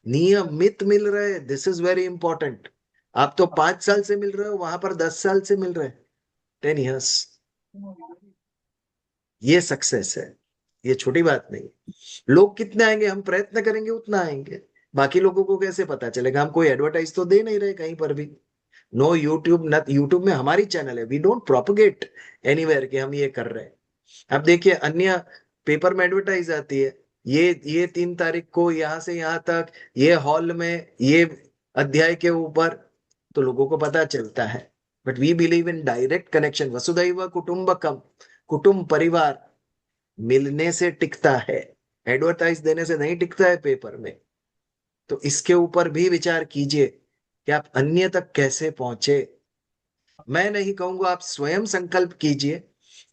नियमित मिल रहे हैं, दिस इज वेरी इंपॉर्टेंट। आप तो 5 साल से मिल रहे हो, वहां पर 10 साल से मिल रहे हैं, 10 years। ये सक्सेस है, ये छोटी बात नहीं। लोग कितने आएंगे, हम प्रयत्न करेंगे उतना आएंगे। बाकी लोगों को कैसे पता चलेगा? हम कोई एडवर्टाइज तो दे नहीं रहे कहीं पर भी। नो यूट्यूब, न यूट्यूब में हमारी चैनल है, वी डोंट प्रोपगेट एनीवेयर कि हम ये कर रहे हैं। अब देखिए अन्य पेपर में एडवर्टाइज आती है, ये 3 तारीख को यहाँ से यहाँ तक, ये हॉल में, ये अध्याय के ऊपर, तो लोगों को पता चलता है। But we believe in direct connection, वसुधैव कुटुंबकम, कुटुंब परिवार मिलने से टिकता है, एडवर्टाइज देने से नहीं टिकता है पेपर में। तो इसके ऊपर भी विचार कीजिए कि आप अन्य तक कैसे पहुंचे। मैं नहीं कहूंगा, आप स्वयं संकल्प कीजिए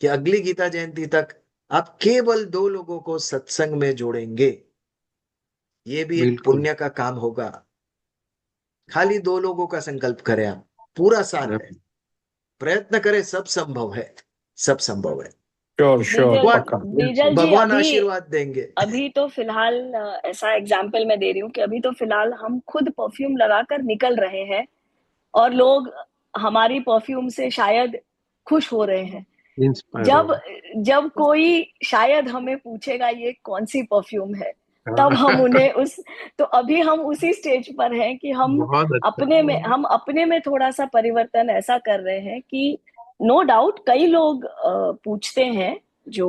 कि अगली गीता जयंती तक आप केवल 2 लोगों को सत्संग में जोड़ेंगे। ये भी एक बिल्कुल पुण्य का काम होगा। खाली 2 लोगों का संकल्प करें, आप पूरा साल है, प्रयत्न करें, सब संभव है, सब संभव है। श्योर श्योर बीजल पक्का बीजल जी भगवान अभी आशीर्वाद देंगे। अभी तो फिलहाल ऐसा एग्जाम्पल मैं दे रही हूँ कि अभी तो फिलहाल हम खुद परफ्यूम लगाकर निकल रहे हैं और लोग हमारी परफ्यूम से शायद खुश हो रहे हैं। इंस्पायर हो जब कोई शायद हमें पूछेगा ये कौन सी परफ्यूम है, तब हाँ, हम उन्हें तो अभी हम उसी स्टेज पर हैं कि हम बहुत अच्छा अपने में थोड़ा सा परिवर्तन ऐसा कर रहे हैं कि नो डाउट कई लोग पूछते हैं जो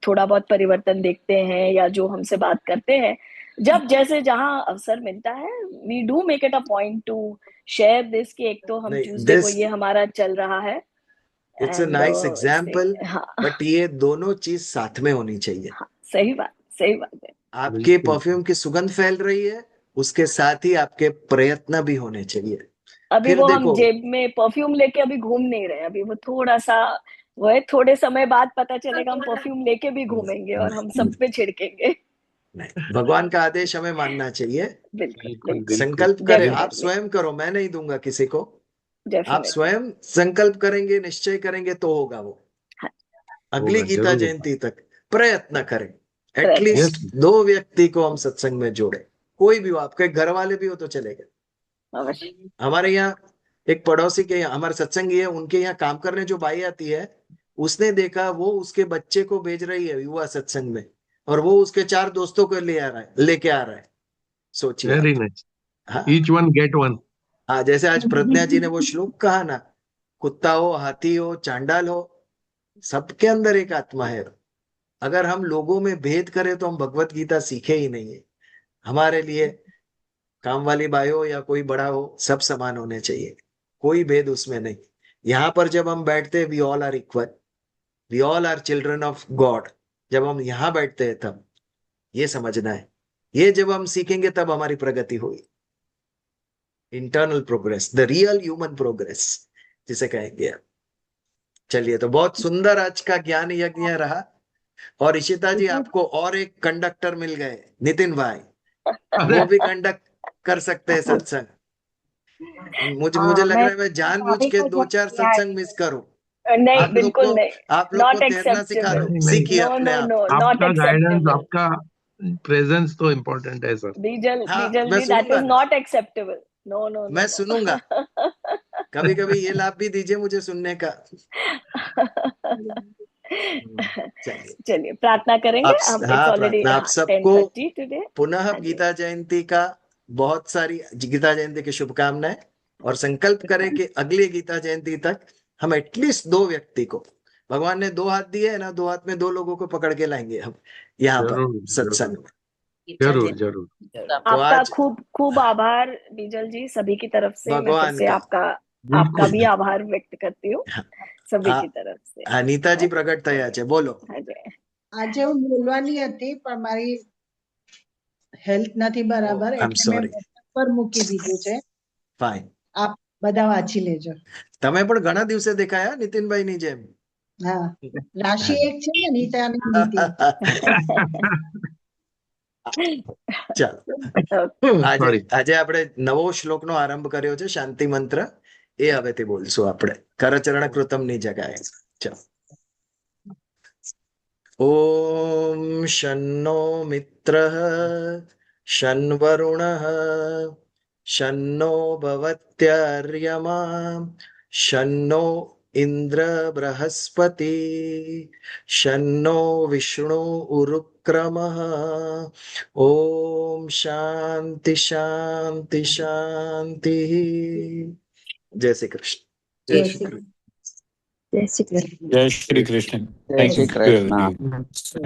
थोड़ा बहुत परिवर्तन देखते हैं या जो हमसे बात करते हैं, जब जैसे जहां अवसर मिलता है we do make it a point to share this कि एक तो हम नहीं, ट्यूसडे को ये हमारा चल रहा है it's a and nice example, हाँ बट ये दोनों चीज साथ में होनी चाहिए। हाँ सही बात है। आपके बिल्कुल परफ्यूम की सुगंध फैल रही है, उसके साथ ही आपके प्रयत्न भी होने चाहिए। अभी फिर वो हम देखो, जेब में परफ्यूम लेके अभी घूम नहीं रहे, अभी वो थोड़ा सा वो है, थोड़े समय बाद पता चलेगा हम परफ्यूम लेके भी घूमेंगे और हम सब पे छिड़केंगे। नहीं, भगवान का आदेश हमें मानना चाहिए। बिल्कुल बिल्कुल बिल्कुल संकल्प करें, आप डेफिनेटली स्वयं करो, मैं नहीं दूंगा किसी को। आप डेफिनेटली स्वयं संकल्प करेंगे, निश्चय करेंगे तो होगा वो। अगली होगा गीता जरूर जयंती तक प्रयत्न करें, प्रयत्न यस एटलीस्ट 2 व्यक्ति को हम सत्संग में जोड़े। कोई भी हो, आपके घर वाले भी हो तो चलेगा। अवश्य। हमारे यहाँ एक पड़ोसी के यहाँ, हमारे सत्संगी है, उनके यहाँ काम करने जो बाई आती है, उसने देखा वो उसके बच्चे को भेज रही है युवा सत्संग में, और वो उसके 4 दोस्तों को लेके आ रहा है। सोचिए वेरी आप। नाइस हाँ ईच वन गेट वन हाँ, जैसे आज प्रज्ञा जी ने वो श्लोक कहा ना, कुत्ता हो, हाथी हो, चांडाल हो, सबके अंदर एक आत्मा है। अगर हम लोगों में भेद करें तो हम भगवत गीता सीखे ही नहीं है। हमारे लिए काम वाली बाई हो या कोई बड़ा हो, सब समान होने चाहिए, कोई भेद उसमें नहीं। यहाँ पर जब हम बैठते हैं, we all are equal, we all are children of God. जब हम यहाँ बैठते हैं तब ये समझना है, ये जब हम सीखेंगे तब हमारी प्रगति होगी। Internal progress, the real human progress जिसे कहेंगे। चलिए, तो बहुत सुंदर आज का ज्ञान यज्ञ रहा। और इशिता जी, आपको और एक कंडक्टर मिल गए, नितिन भाई, वो भी कंडक्ट कर सकते हैं सत्संग। मुझे लग मैं रहा है मैं जानबूझ अभी के को 2-4 जो सत्संग मिस करूं। नहीं आप लोग बिल्कुल को नहीं, आप लोग को नॉट तैरना सिखा एक्सेप्टेबल, दूं, नहीं नहीं सीखिए नो अपने नो आप। नो नॉट आपका गाइडेंस एक्सेप्टेबल। आपका प्रेजेंस तो इम्पोर्टेंट है सर हाँ, बीजल मैं जी दैट सुनूंगा इज ना, not acceptable, no no no मैं सुनूंगा। नो। कभी कभी ये लाभ भी दीजिए मुझे सुनने का। चलिए चलिए प्रार्थना करेंगे। आप हम हाँ इट्स ऑलरेडी प्रार्थना आप सबको 10:30 टुडे। पुनः हाँ जी गीता जयंती का बहुत सारी गीता जयंती की शुभकामनाएं, और संकल्प करें कि अगली गीता जयंती तक हम एटलीस्ट 2 व्यक्ति को, भगवान ने 2 हाथ दिए है ना, 2 हाथ में 2 लोगों को पकड़ के लाएंगे हम यहाँ पर जरूर सत्संग में। जरूर जरूर तो आपका आज खूब खूब आभार बीजल जी, सभी की तरफ से मैं फिर भगवान से का आपका भी आभार व्यक्त करती हूँ सभी की तरफ से। અનિતાજી પ્રગટ થયા છે, બોલો. हाँ जी આજે હું બોલવાની હતી પણ મારી હેલ્થ નથી બરાબર આઈ એમ એટલે મેં સોરી. પર મૂકી દીધું છે. ફાઇન. આપ બધા વાંચી લેજો. તમે પણ ઘણા દિવસે દેખાયા નીતિનભાઈની જેમ. હા, રાશિ એક છે ને નીતા અને નીતિ. ચાલો આજે આપણે નવો શ્લોકનો આરંભ કર્યો છે, શાંતિ મંત્ર. એ હવેથી બોલશું આપણે કરચરણ કૃતમની જગ્યાએ. ચાલો. ઓમ શન્નો મિત્રઃ શન્વરુણઃ શન્નો ભવત્યાર્યમા શન્નો ઇન્દ્ર બૃહસ્પતિ શન્નો વિષ્ણુ ઉરુક્રમઃ. ઓમ શાંતિ શાંતિ શાંતિ. જય શ્રી કૃષ્ણ. જય શ્રી જય શ્રી કૃષ્ણ. जय श्री कृष्ण. जय श्री Thank you. कृष्ण.